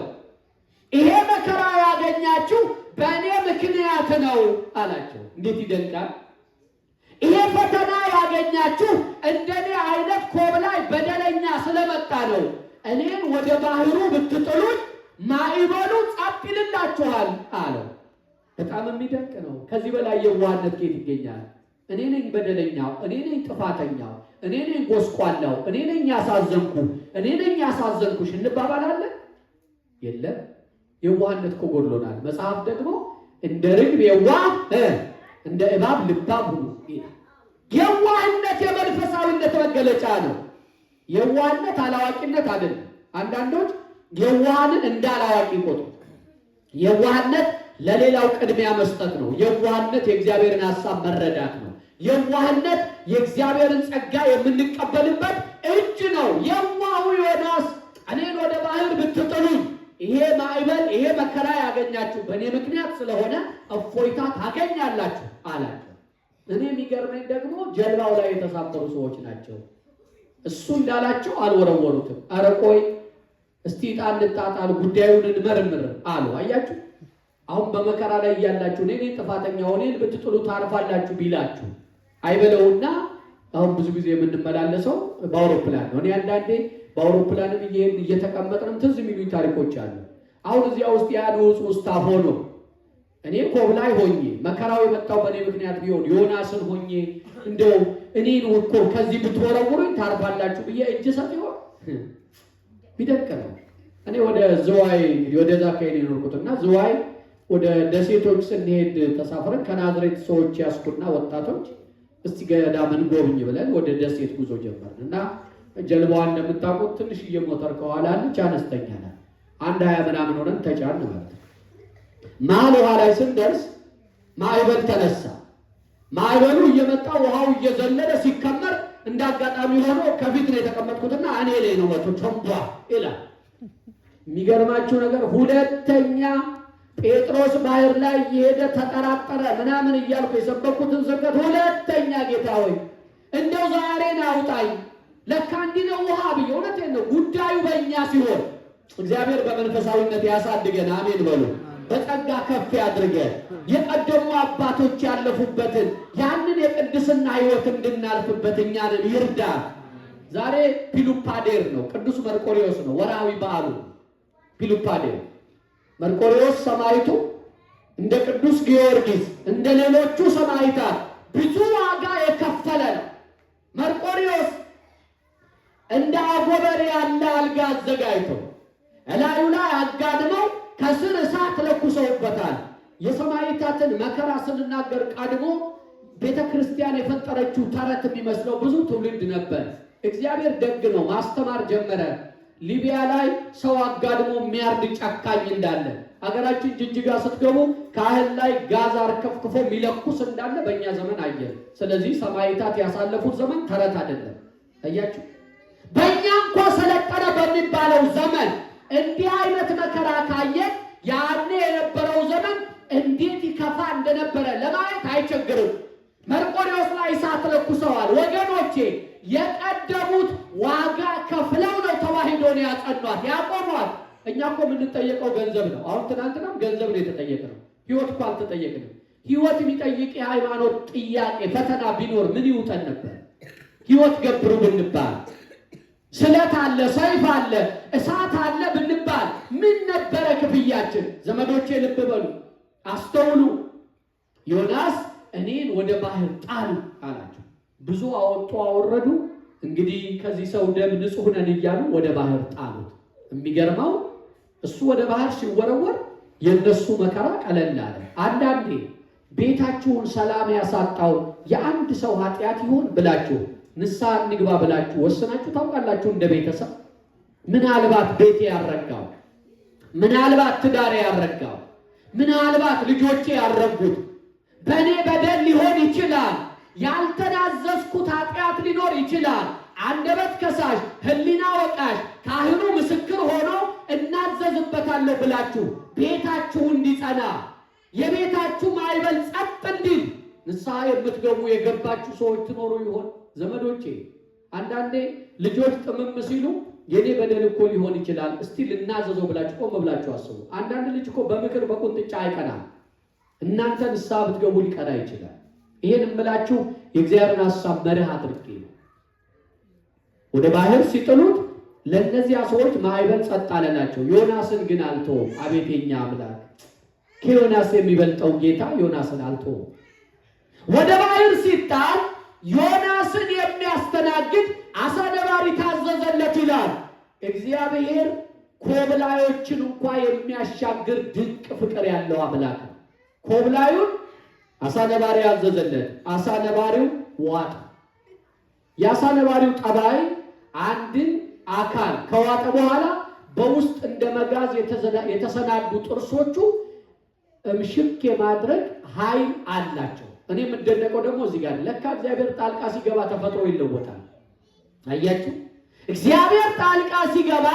ይሄ መከራ ያገኛችሁ በእኔ ምክንያት ነው አላቸው። እንዴት ይደንቃል! ይሄ ፈተና ያገኛችሁ እንደኔ አይነት ኮብላይ በደለኛ ስለመጣ ነው። እኔን ወደ ባህሩ ብትጥሉት ማዕበሉ ጸጥ ይልላችኋል አለው። በጣም የሚደንቅ ነው። ከዚህ በላይ የዋህነት ከየት ይገኛል? እኔ ነኝ በደለኛው፣ እኔ ነኝ ጥፋተኛው፣ እኔ ነኝ ጎስቋላው፣ እኔ ነኝ ያሳዘንኩ፣ እኔ ነኝ ያሳዘንኩሽ እንባባላለን? የለም። የዋህነት እኮ ጎድሎናል። መጽሐፍ ደግሞ እንደ ርግብ የዋህ እንደ እባብ ልባም ሁኑ ይላል። የዋህነት የመንፈሳዊነት መገለጫ ነው። የዋህነት አላዋቂነት አይደለም። አንዳንዶች የዋህንን እንዳላዋቂ ቆጥሩ። የዋህነት ለሌላው ቅድሚያ መስጠት ነው። የዋህነት የእግዚአብሔርን ሐሳብ መረዳት ነው። የዋህነት የእግዚአብሔርን ጸጋ የምንቀበልበት እጅ ነው። የዋሁ ዮናስ እኔን ወደ ባህር ብትጥሉኝ ይሄ ማዕበል ይሄ መከራ ያገኛችሁ በእኔ ምክንያት ስለሆነ እፎይታ ታገኛላችሁ አላቸው። እኔ የሚገርመኝ ደግሞ ጀልባው ላይ የተሳፈሩ ሰዎች ናቸው። እሱ እንዳላቸው አልወረወሩትም። ኧረ ቆይ እስቲ ዕጣ እንጣጣል፣ ጉዳዩን እንመርምር አሉ። አያችሁ፣ አሁን በመከራ ላይ እያላችሁ እኔ ጥፋተኛ ሆኔን ብትጥሉ ታርፋላችሁ ቢላችሁ አይበለውና አሁን ብዙ ጊዜ የምንመላለሰው በአውሮፕላን ነው። እኔ አንዳንዴ በአውሮፕላንም እየተቀመጥንም ትዝ የሚሉኝ ታሪኮች አሉ። አሁን እዚያ ውስጥ ያሉት ውስጥ ሆኖ እኔ ኮብላይ ሆኜ መከራው የመጣው በእኔ ምክንያት ቢሆን ዮናስን ሆኜ እንደው እኔን እኮ ከዚህ ብትወረውሩኝ ታርፋላችሁ ብዬ እጅ ሰጥ ይሆን? ቢደንቅ ነው። እኔ ወደ ዝዋይ ወደዛ ከሄድ የኖርኩትና ዝዋይ ወደ ደሴቶች ስንሄድ ተሳፍረን ከናዝሬት ሰዎች ያስኩና ወጣቶች እስቲ ገዳምን ጎብኝ ብለን ወደ ደሴት ጉዞ ጀመርን እና ጀልባዋን እንደምታውቁት ትንሽዬ ሞተር ከኋላ አለች፣ አነስተኛ ናት። 120 ምናምን ሆነን ተጫን ማለት ነው። መሀል ውሃ ላይ ስንደርስ ማዕበል ተነሳ። ማዕበሉ እየመጣ ውሃው እየዘለለ ሲከመር እንዳጋጣሚ ሆኖ ከፊት ነው የተቀመጥኩትና እኔ ላይ ነው መቶ ቸምቧ ይላል። የሚገርማችሁ ነገር ሁለተኛ ጴጥሮስ ባህር ላይ እየሄደ ተጠራጠረ ምናምን እያልኩ የሰበኩትን ስብከት ሁለተኛ ጌታ ሆይ እንደው ዛሬን አውጣኝ ለካ እንዲህ ነው ውሃ ብዬ። እውነቴን ነው። ጉዳዩ በእኛ ሲሆን እግዚአብሔር በመንፈሳዊነት ያሳድገን። አሜን በሉ። በጸጋ ከፍ ያድርገን። የቀደሙ አባቶች ያለፉበትን ያንን የቅድስና ሕይወት እንድናልፍበት እኛንን ይርዳ። ዛሬ ፒሉፓዴር ነው፣ ቅዱስ መርቆሪዎስ ነው ወርሃዊ በዓሉ። ፒሉፓዴር መርቆሪዎስ ሰማዕቱ እንደ ቅዱስ ጊዮርጊስ እንደ ሌሎቹ ሰማዕታት ብዙ ዋጋ የከፈለ ነው። መርቆሪዎስ እንደ አጎበር ያለ አልጋ አዘጋጅተው እላዩ ላይ አጋድመው ከስር እሳት ለኩሰውበታል። የሰማዕታትን መከራ ስንናገር ቀድሞ ቤተ ክርስቲያን የፈጠረችው ተረት የሚመስለው ብዙ ትውልድ ነበር። እግዚአብሔር ደግ ነው፣ ማስተማር ጀመረ። ሊቢያ ላይ ሰው አጋድሞ የሚያርድ ጨካኝ እንዳለ፣ አገራችን ጅጅጋ ስትገቡ ካህን ላይ ጋዝ አርከፍክፎ የሚለኩስ እንዳለ በእኛ ዘመን አየን። ስለዚህ ሰማዕታት ያሳለፉት ዘመን ተረት አይደለም። አያችሁ፣ በእኛ እንኳ ሰለጠነ በሚባለው ዘመን እንዲህ አይነት መከራ ካየን ያኔ የነበረው ዘመን እንዴት ይከፋ እንደነበረ ለማየት አይቸግርም። መርቆሪዎስ ላይ እሳት ለኩሰዋል። ወገኖቼ የቀደሙት ዋጋ ከፍለው ነው ተዋሂዶን ያጸኗት ያቆሟት። እኛ እኮ የምንጠየቀው ገንዘብ ነው። አሁን ትናንትናም ገንዘብ ነው የተጠየቅነው። ሕይወት እኮ አልተጠየቅንም። ሕይወት የሚጠይቅ የሃይማኖት ጥያቄ ፈተና ቢኖር ምን ይውጠን ነበር? ሕይወት ገብሩ ብንባል፣ ስለት አለ፣ ሰይፍ አለ፣ እሳት አለ ብንባል ምን ነበረ ክፍያችን? ዘመዶቼ ልብ በሉ፣ አስተውሉ። ዮናስ እኔን ወደ ባህር ጣሉ አላቸው። ብዙ አወጡ አወረዱ። እንግዲህ ከዚህ ሰው ደም ንጹሕ ነን እያሉ ወደ ባህር ጣሉት። የሚገርመው እሱ ወደ ባህር ሲወረወር የነሱ መከራ ቀለል አለ። አንዳንዴ ቤታችሁን ሰላም ያሳጣው የአንድ ሰው ኃጢአት ይሆን ብላችሁ ንስሐ እንግባ ብላችሁ ወስናችሁ ታውቃላችሁ? እንደ ቤተሰብ ምናልባት ቤቴ ያረጋው፣ ምናልባት ትዳሬ ያረጋው፣ ምናልባት ልጆቼ ያረጉት በእኔ በደል ሊሆን ይችላል። ያልተናዘዝኩት ኃጢአት ሊኖር ይችላል። አንደበት ከሳሽ፣ ሕሊና ወቃሽ፣ ካህኑ ምስክር ሆኖ እናዘዝበታለሁ ብላችሁ ቤታችሁ እንዲጸና የቤታችሁ ማዕበል ጸጥ እንዲል ንስሐ የምትገቡ የገባችሁ ሰዎች ትኖሩ ይሆን? ዘመዶቼ አንዳንዴ ልጆች ጥምም ሲሉ የኔ በደል እኮ ሊሆን ይችላል እስቲ ልናዘዘው ብላችሁ ቆም ብላችሁ አስቡ። አንዳንድ ልጅ እኮ በምክር በቁንጥጫ አይቀናም። እናንተ ንስሐ ብትገቡ ሊቀና ይችላል። ይሄን እምላችሁ የእግዚአብሔርን ሐሳብ መርህ አድርጌ ነው። ወደ ባህር ሲጥሉት ለእነዚያ ሰዎች ማዕበል ጸጥ አለላቸው። ዮናስን ግን አልተወም። አቤት የኛ አምላክ! ከዮናስ የሚበልጠው ጌታ ዮናስን አልተወም። ወደ ባህር ሲጣል ዮናስን የሚያስተናግድ አሳ ነባሪ ታዘዘለት ይላል። እግዚአብሔር ኮብላዮችን እንኳ የሚያሻግር ድንቅ ፍቅር ያለው አምላክ ነው። ኮብላዩን አሳ ነባሪ ያዘዘለት፣ አሳ ነባሪው ዋጠ። የአሳ ነባሪው ጠባይ አንድን አካል ከዋጠ በኋላ በውስጥ እንደ መጋዝ የተሰናዱ ጥርሶቹ እምሽክ የማድረግ ኃይል አላቸው። እኔ የምደነቀው ደግሞ እዚህ ጋር ለካ እግዚአብሔር ጣልቃ ሲገባ ተፈጥሮ ይለወጣል። አያችሁ፣ እግዚአብሔር ጣልቃ ሲገባ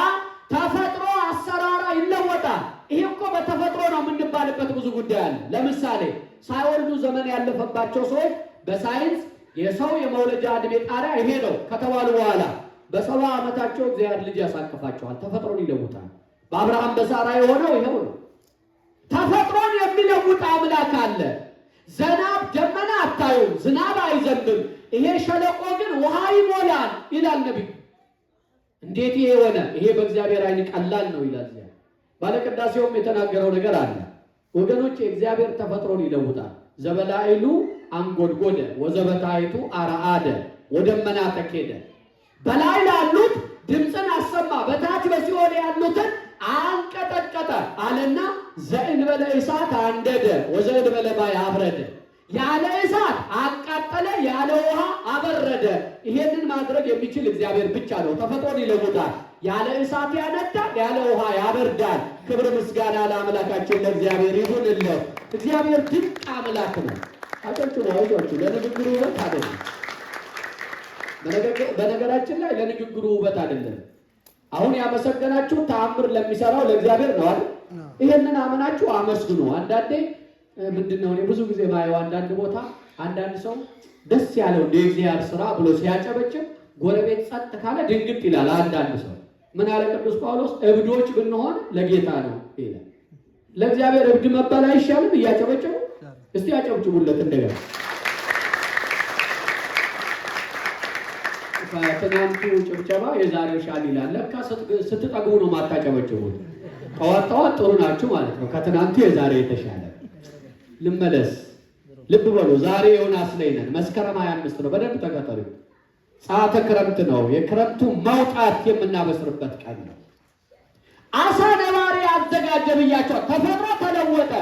ተፈጥሮ አሰራራ ይለወጣል። ይሄ እኮ በተፈጥሮ ነው የምንባልበት ብዙ ጉዳይ አለ። ለምሳሌ ሳይወልዱ ዘመን ያለፈባቸው ሰዎች በሳይንስ የሰው የመውለጃ ዕድሜ ጣሪያ ይሄ ነው ከተባሉ በኋላ በ70 ዓመታቸው እግዚአብሔር ልጅ ያሳቅፋቸዋል። ተፈጥሮን ይለውጣል። በአብርሃም በሳራ የሆነው ይሄው ነው። ተፈጥሮን የሚለውጥ አምላክ አለ። ዝናብ ደመና አታዩም፣ ዝናብ አይዘንብም፣ ይሄ ሸለቆ ግን ውሃ ይሞላል ይላል ነቢዩ። እንዴት ይሄ ሆነ? ይሄ በእግዚአብሔር ዓይን ቀላል ነው ይላል። ባለቅዳሴውም የተናገረው ነገር አለ። ወገኖች እግዚአብሔር ተፈጥሮን ይለውጣል። ዘበላይሉ አንጎድጎደ ወዘበታይቱ አርአደ ወደመና ተኬደ። በላይ ላሉት ድምፅን አሰማ፣ በታች በሲኦል ያሉትን አንቀጠቀጠ አለና ዘእንበለ እሳት አንደደ ወዘእንበለ ማይ አብረደ። ያለ እሳት አቃጠለ፣ ያለ ውሃ አበረደ። ይሄንን ማድረግ የሚችል እግዚአብሔር ብቻ ነው። ተፈጥሮን ይለውጣል። ያለ እሳት ያነዳል፣ ያለ ውሃ ያበርዳል። ክብር ምስጋና ለአምላካችን ለእግዚአብሔር ይሁንልህ። እግዚአብሔር ድንቅ አምላክ ነው። አጨብጭቡ፣ አይዟችሁ። ለንግግሩ ውበት አይደለም። በነገራችን ላይ ለንግግሩ ውበት አይደለም። አሁን ያመሰገናችሁ ተአምር ለሚሰራው ለእግዚአብሔር ነው አይደል? ይሄንን አመናችሁ አመስግኑ። አንዳንዴ ምንድነው እኔ ብዙ ጊዜ ማየው አንዳንድ ቦታ አንዳንድ ሰው ደስ ያለው የእግዚአብሔር ስራ ብሎ ሲያጨበጭብ ጎረቤት ጸጥ ካለ ድንግጥ ይላል። አንዳንድ ሰው ምን አለ ቅዱስ ጳውሎስ? እብዶች ብንሆን ለጌታ ነው ይላል። ለእግዚአብሔር እብድ መባል አይሻልም? እያጨበጨቡ እስቲ ያጨብጭቡለት እንደገና። ከትናንቱ ጭብጨባ የዛሬው ሻል ይላል። ለካ ስትጠግቡ ነው ማታጨበጭቡት። ጠዋት ጠዋት ጥሩ ናችሁ ማለት ነው። ከትናንቱ የዛሬ የተሻለ። ልመለስ፣ ልብ በሉ። ዛሬ ዮናስ ላይ ነን። መስከረም 25 ነው። በደንብ ተከተሉ። ፀዓተ ክረምት ነው። የክረምቱ መውጣት የምናበስርበት ቀን ነው። አሳ ነባሪ አዘጋጀ ብያቸዋል። ተፈጥሮ ተለወጠ።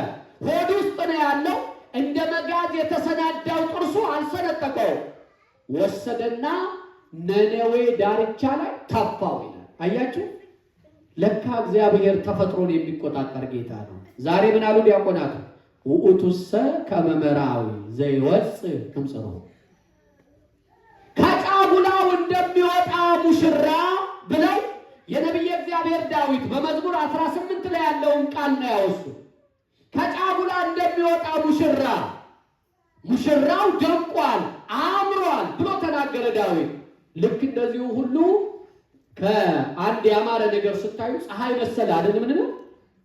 ሆድ ውስጥ ነው ያለው። እንደ መጋዝ የተሰናዳው ጥርሱ አልሰነጠቀው። ወሰደና ነነዌ ዳርቻ ላይ ተፋው ይላል። አያችሁ፣ ለካ እግዚአብሔር ተፈጥሮን የሚቆጣጠር ጌታ ነው። ዛሬ ምን አሉ ዲያቆናቱ? ውእቱሰ ከመ መራዊ ዘይወፅእ እምጽሮ፣ ከጫጉላው እንደሚወጣ ሙሽራ ብለው የነቢየ እግዚአብሔር ዳዊት በመዝሙር 18 ላይ ያለውን ቃል ነው ያወሱ። ከጫጉላ እንደሚወጣ ሙሽራ፣ ሙሽራው ደምቋል አምሯል ብሎ ተናገረ ዳዊት። ልክ እንደዚሁ ሁሉ ከአንድ ያማረ ነገር ስታዩ ፀሐይ መሰለ አይደል? ምን ነው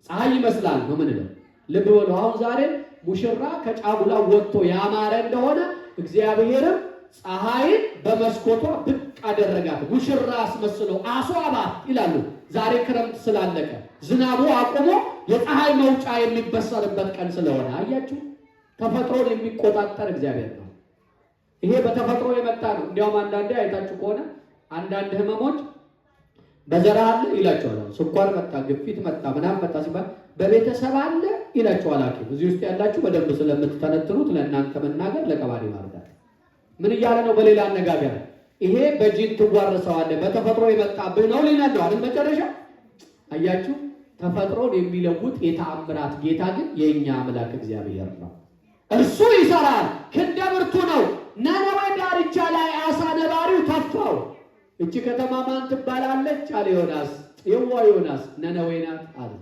ፀሐይ ይመስላል ነው ምን ነው። ልብ በሉ። አሁን ዛሬ ሙሽራ ከጫጉላ ወጥቶ ያማረ እንደሆነ እግዚአብሔርም ፀሐይን በመስኮቷ ብቅ አደረጋት፣ ሙሽራ አስመስለው አስዋባት ይላሉ። ዛሬ ክረምት ስላለቀ ዝናቡ አቁሞ የፀሐይ መውጫ የሚበሰርበት ቀን ስለሆነ አያችሁ፣ ተፈጥሮን የሚቆጣጠር እግዚአብሔር ነው። ይሄ በተፈጥሮ የመጣ ነው። እንዲያውም አንዳንዴ አይታችሁ ከሆነ አንዳንድ ህመሞች በዘር አለ ይላቸዋል። ስኳር መጣ፣ ግፊት መጣ፣ ምናምን መጣ ሲባል በቤተሰብ አለ ይላቸዋል ሐኪም። እዚህ ውስጥ ያላችሁ በደንብ ስለምትተነትኑት ለእናንተ መናገር ለቀባሪ ማርዳት ምን እያለ ነው? በሌላ አነጋገር ይሄ በጂን ትዋረሰዋለህ በተፈጥሮ የመጣብህ ነው ሊለን ነው አይደል? መጨረሻ አያችሁ፣ ተፈጥሮን የሚለውጥ የተአምራት ጌታ ግን የእኛ አምላክ እግዚአብሔር ነው። እርሱ ይሰራል፣ ክንደ ብርቱ ነው። ነነዌ ዳርቻ ላይ አሳ ነባሪው ተፋው። እቺ ከተማ ማን ትባላለች አለ ዮናስ። የዋ ዮናስ ነነዌ ናት አለ።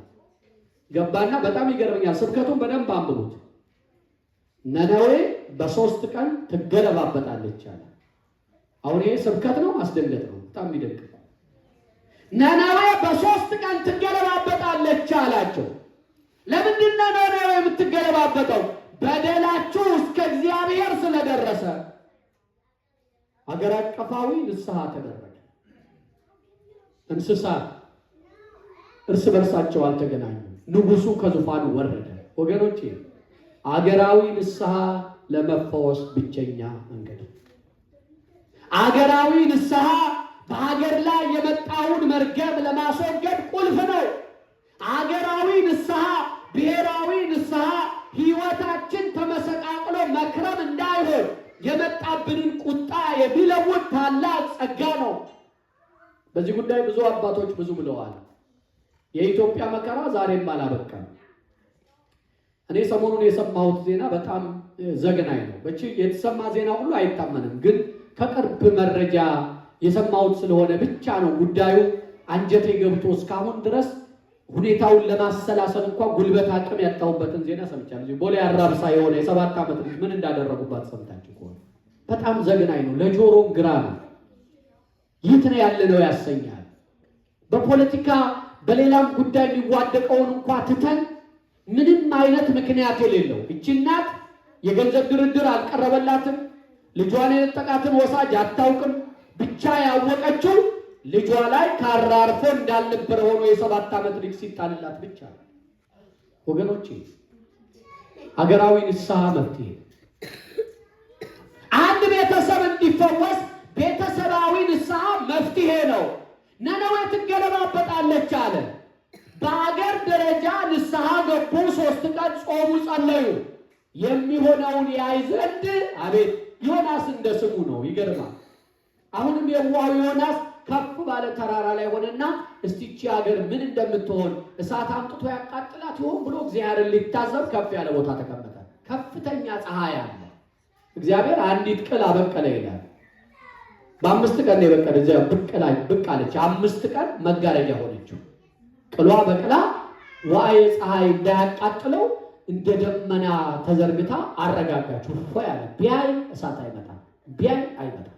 ገባና በጣም ይገርመኛል። ስብከቱን በደንብ አንብቡት። ነነዌ በ3 ቀን ትገለባበጣለች አለ። አሁን ይሄ ስብከት ነው ማስደንገጥ ነው። በጣም ይደንቅ። ነነዌ በ3 ቀን ትገለባበጣለች አላቸው። ለምንድን ነው ነነዌ የምትገለባበጠው? በደላችሁ እስከ እግዚአብሔር ስለደረሰ አገር አቀፋዊ ንስሐ ተደረገ። እንስሳት እርስ በርሳቸው አልተገናኙም። ንጉሱ ከዙፋኑ ወረደ። ወገኖቼ አገራዊ ንስሐ ለመፈወስ ብቸኛ መንገድ፣ አገራዊ ንስሐ በሀገር ላይ የመጣውን መርገም ለማስወገድ ቁልፍ ነው። አገራዊ ንስሐ፣ ብሔራዊ ንስሐ ሕይወታችን ተመሰቃቅሎ መክረም እንዳይሆን የመጣብንን ቁጣ የሚለውጥ ታላቅ ጸጋ ነው። በዚህ ጉዳይ ብዙ አባቶች ብዙ ብለዋል። የኢትዮጵያ መከራ ዛሬም አላበቃም። እኔ ሰሞኑን የሰማሁት ዜና በጣም ዘግናኝ ነው። የተሰማ ዜና ሁሉ አይታመንም፣ ግን ከቅርብ መረጃ የሰማሁት ስለሆነ ብቻ ነው ጉዳዩ አንጀቴ ገብቶ እስካሁን ድረስ ሁኔታውን ለማሰላሰል እንኳን ጉልበት አቅም ያጣሁበትን ዜና ሰምቻለሁ። ቦሌ አራብሳ የሆነ የ7 ዓመት ልጅ ምን እንዳደረጉባት ሰምታችሁ ከሆነ በጣም ዘግናኝ ነው። ለጆሮም ግራ ነው። የት ነው ያለነው ያሰኛል። በፖለቲካ በሌላም ጉዳይ የሚዋደቀውን እንኳን ትተን ምንም አይነት ምክንያት የሌለው እቺ እናት የገንዘብ ድርድር አልቀረበላትም። ልጇን የነጠቃትን ወሳጅ አታውቅም። ብቻ ያወቀችው ልጇ ላይ ካራርፎ እንዳልነበረ ሆኖ የ7 ዓመት ልጅ ሲጣልላት ብቻ። ወገኖቼ አገራዊ ንስሐ መፍትሄ፣ አንድ ቤተሰብ እንዲፈወስ ቤተሰባዊ ንስሐ መፍትሄ ነው። ነነዌ ትገለባበጣለች አለ። በአገር ደረጃ ንስሐ ገቡ። 3 ቀን ጾሙ፣ ጸለዩ። የሚሆነውን ያይ ዘንድ አቤት ዮናስ እንደ ስሙ ነው። ይገርማል። አሁንም የዋው ዮናስ ከፍ ባለ ተራራ ላይ ሆነና እስቲቺ ሀገር ምን እንደምትሆን እሳት አምጥቶ ያቃጥላት ይሆን ብሎ እግዚአብሔርን ሊታዘብ ከፍ ያለ ቦታ ተቀመጠ። ከፍተኛ ፀሐይ አለ። እግዚአብሔር አንዲት ቅል አበቀለ ይላል። በ5 ቀን ነው የበቀለ። እዚያ ብቅ አለች። 5 ቀን መጋረጃ ሆነችው። ቅሏ በቅላ ዋይ ፀሐይ እንዳያቃጥለው እንደ ደመና ተዘርግታ አረጋጋችው። ሆይ አለ። ቢያይ እሳት አይመጣም፣ ቢያይ አይመጣም።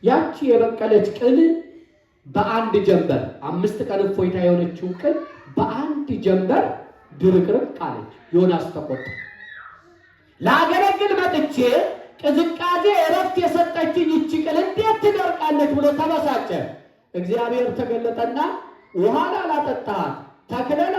ያቺ የበቀለች ቅል በአንድ ጀንበር 5 ቀን እፎይታ የሆነችው ቅል በአንድ ጀንበር ድርቅርቅ አለች። ዮናስ ተቆጣ። ላገለግል መጥቼ ቅዝቃዜ እረፍት የሰጠችኝ ይቺ ቅል እንዴት ትደርቃለች ብሎ ተበሳጨ። እግዚአብሔር ተገለጠና ውሃ ላላጠጣሃት፣ ተክለህ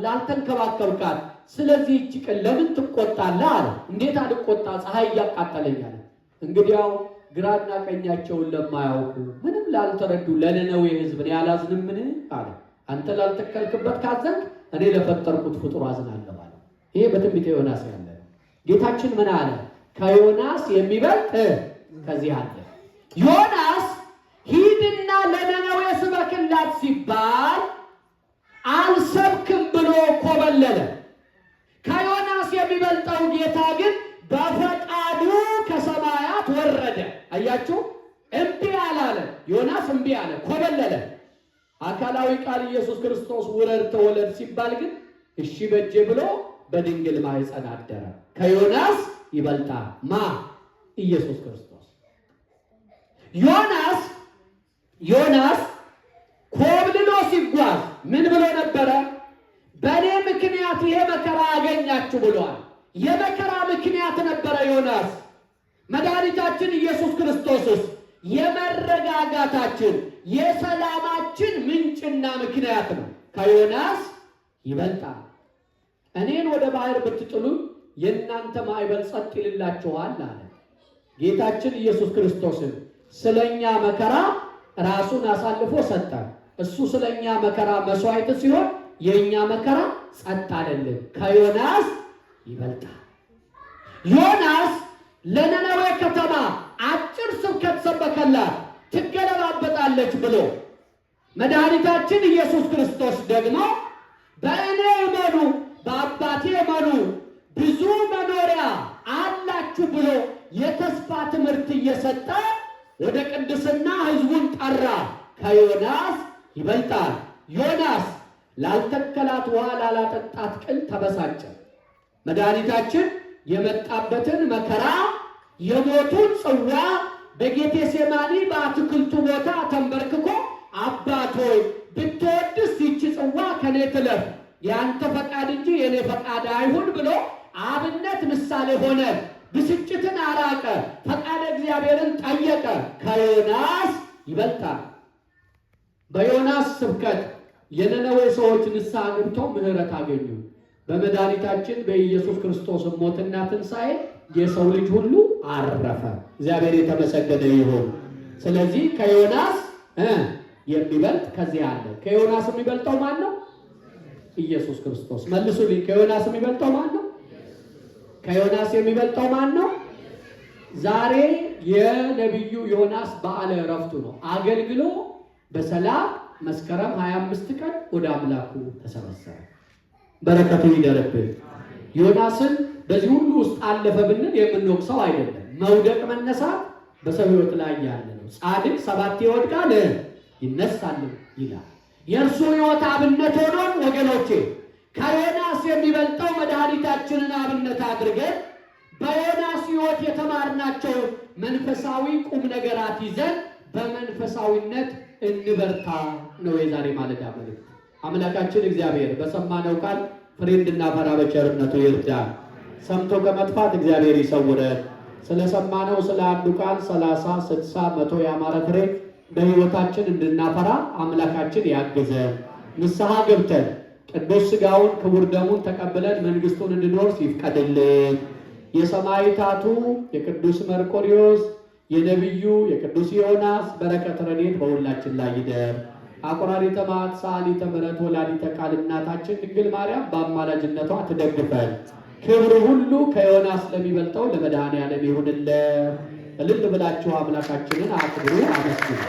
ላልተንከባከብካት፣ ስለዚህ ይቺ ቅል ለምን ትቆጣለህ አለ። እንዴት አልቆጣ? ፀሐይ እያቃጠለኛል። እንግዲያው ግራና ቀኛቸውን ለማያውቁ ምንም ላልተረዱ ለነነዌ ሕዝብ እኔ አላዝንምን አለ። አንተ ላልተከልክበት ካዘንክ እኔ ለፈጠርኩት ፍጡር አዝናለሁ አለ። ይሄ በትንቢተ ዮናስ ያለ ነው። ጌታችን ምን አለ? ከዮናስ የሚበልጥ ከዚህ አለ። ዮናስ ሂድና ለነነዌ ስበክላት ሲባል አልሰብክም ብሎ ኮበለለ። ከዮናስ የሚበልጠው ጌታ ግን በፈቃዱ ከሰማያት ወረደ። አያችሁ፣ እምቢ አላለ። ዮናስ እምቢ አለ፣ ኮበለለ። አካላዊ ቃል ኢየሱስ ክርስቶስ ውረድ ተወለድ ሲባል ግን እሺ በጄ ብሎ በድንግል ማኅፀን አደረ። ከዮናስ ይበልጣል ማ? ኢየሱስ ክርስቶስ። ዮናስ ኮብልሎ ሲጓዝ ምን ብሎ ነበረ? በእኔ ምክንያት ይሄ መከራ አገኛችሁ ብሏል። የመከራ ምክንያት ነበረ ዮናስ። መድኃኒታችን ኢየሱስ ክርስቶስስ የመረጋጋታችን የሰላማችን ምንጭና ምክንያት ነው። ከዮናስ ይበልጣል። እኔን ወደ ባህር ብትጥሉ የእናንተ ማዕበል ጸጥ ይልላችኋል አለ። ጌታችን ኢየሱስ ክርስቶስን ስለኛ መከራ ራሱን አሳልፎ ሰጠ። እሱ ስለኛ መከራ መስዋዕት ሲሆን የኛ መከራ ጸጥ አለልን። ከዮናስ ይበልጣል። ዮናስ ለነነዌ ከተማ አጭር ስብከት ሰበከላት፣ ትገለባበጣለች ብሎ መድኃኒታችን ኢየሱስ ክርስቶስ ደግሞ በእኔ እመኑ፣ በአባቴ እመኑ፣ ብዙ መኖሪያ አላችሁ ብሎ የተስፋ ትምህርት እየሰጠ ወደ ቅድስና ሕዝቡን ጠራ። ከዮናስ ይበልጣል። ዮናስ ላልተከላት ውሃ ላላጠጣት ቅል ተበሳጨ። መድኃኒታችን የመጣበትን መከራ የሞቱን ጽዋ በጌቴሴማኒ በአትክልቱ ቦታ ተንበርክኮ አባት ሆይ ብትወድስ ይህች ጽዋ ከኔ ትለፍ፣ ያንተ ፈቃድ እንጂ የኔ ፈቃድ አይሁን ብሎ አብነት ምሳሌ ሆነ። ብስጭትን አራቀ፣ ፈቃደ እግዚአብሔርን ጠየቀ። ከዮናስ ይበልጣል። በዮናስ ስብከት የነነዌ ሰዎች ንስሐ ገብተው ምሕረት አገኙ። በመድኃኒታችን በኢየሱስ ክርስቶስ ሞትና ትንሣኤ የሰው ልጅ ሁሉ አረፈ። እግዚአብሔር የተመሰገነ ይሁን። ስለዚህ ከዮናስ የሚበልጥ ከዚህ አለ። ከዮናስ የሚበልጠው ማን ነው? ኢየሱስ ክርስቶስ። መልሱልኝ። ከዮናስ የሚበልጠው ማን ነው? ከዮናስ የሚበልጠው ማን ነው? ዛሬ የነቢዩ ዮናስ በዓለ ዕረፍቱ ነው። አገልግሎ በሰላም መስከረም 25 ቀን ወደ አምላኩ ተሰበሰበ። በረከቱ ይደረብን። ዮናስን በዚህ ሁሉ ውስጥ አለፈ ብንል የምንወቅሰው አይደለም። መውደቅ መነሳት በሰው ሕይወት ላይ ያለ ነው። ጻድቅ 7 ይወድቃል ይነሳል ይላል። የእርሱ ሕይወት አብነት ሆኖን ወገኖቼ ከዮናስ የሚበልጠው መድኃኒታችንን አብነት አድርገን በዮናስ ሕይወት የተማርናቸው መንፈሳዊ ቁም ነገራት ይዘን በመንፈሳዊነት እንበርታ ነው የዛሬ ማለዳ መልእክት። አምላካችን እግዚአብሔር በሰማነው ቃል ፍሬ እንድናፈራ በቸርነቱ ይርዳን። ሰምቶ ከመጥፋት እግዚአብሔር ይሰውረን። ስለሰማነው ስለ አንዱ ቃል 30፣ 60፣ 100 ያማረ ፍሬ በሕይወታችን እንድናፈራ አምላካችን ያግዘን። ንስሐ ገብተን ቅዱስ ሥጋውን ክቡር ደሙን ተቀብለን መንግሥቱን እንድንወርስ ይፍቀድልን። የሰማዕታቱ የቅዱስ መርቆሬዎስ የነቢዩ የቅዱስ ዮናስ በረከት ረድኤት በሁላችን ላይ ይደር። አቁራሪተ መዓት ሰዓሊተ ምሕረት ወላዲተ ቃል እናታችን ድንግል ማርያም በአማላጅነቷ ትደግፈን። ክብሩ ሁሉ ከዮናስ ለሚበልጠው ለመድኃኔዓለም ይሁንልን። እልል ብላችሁ አምላካችንን አክብሩ፣ አመስግኑ።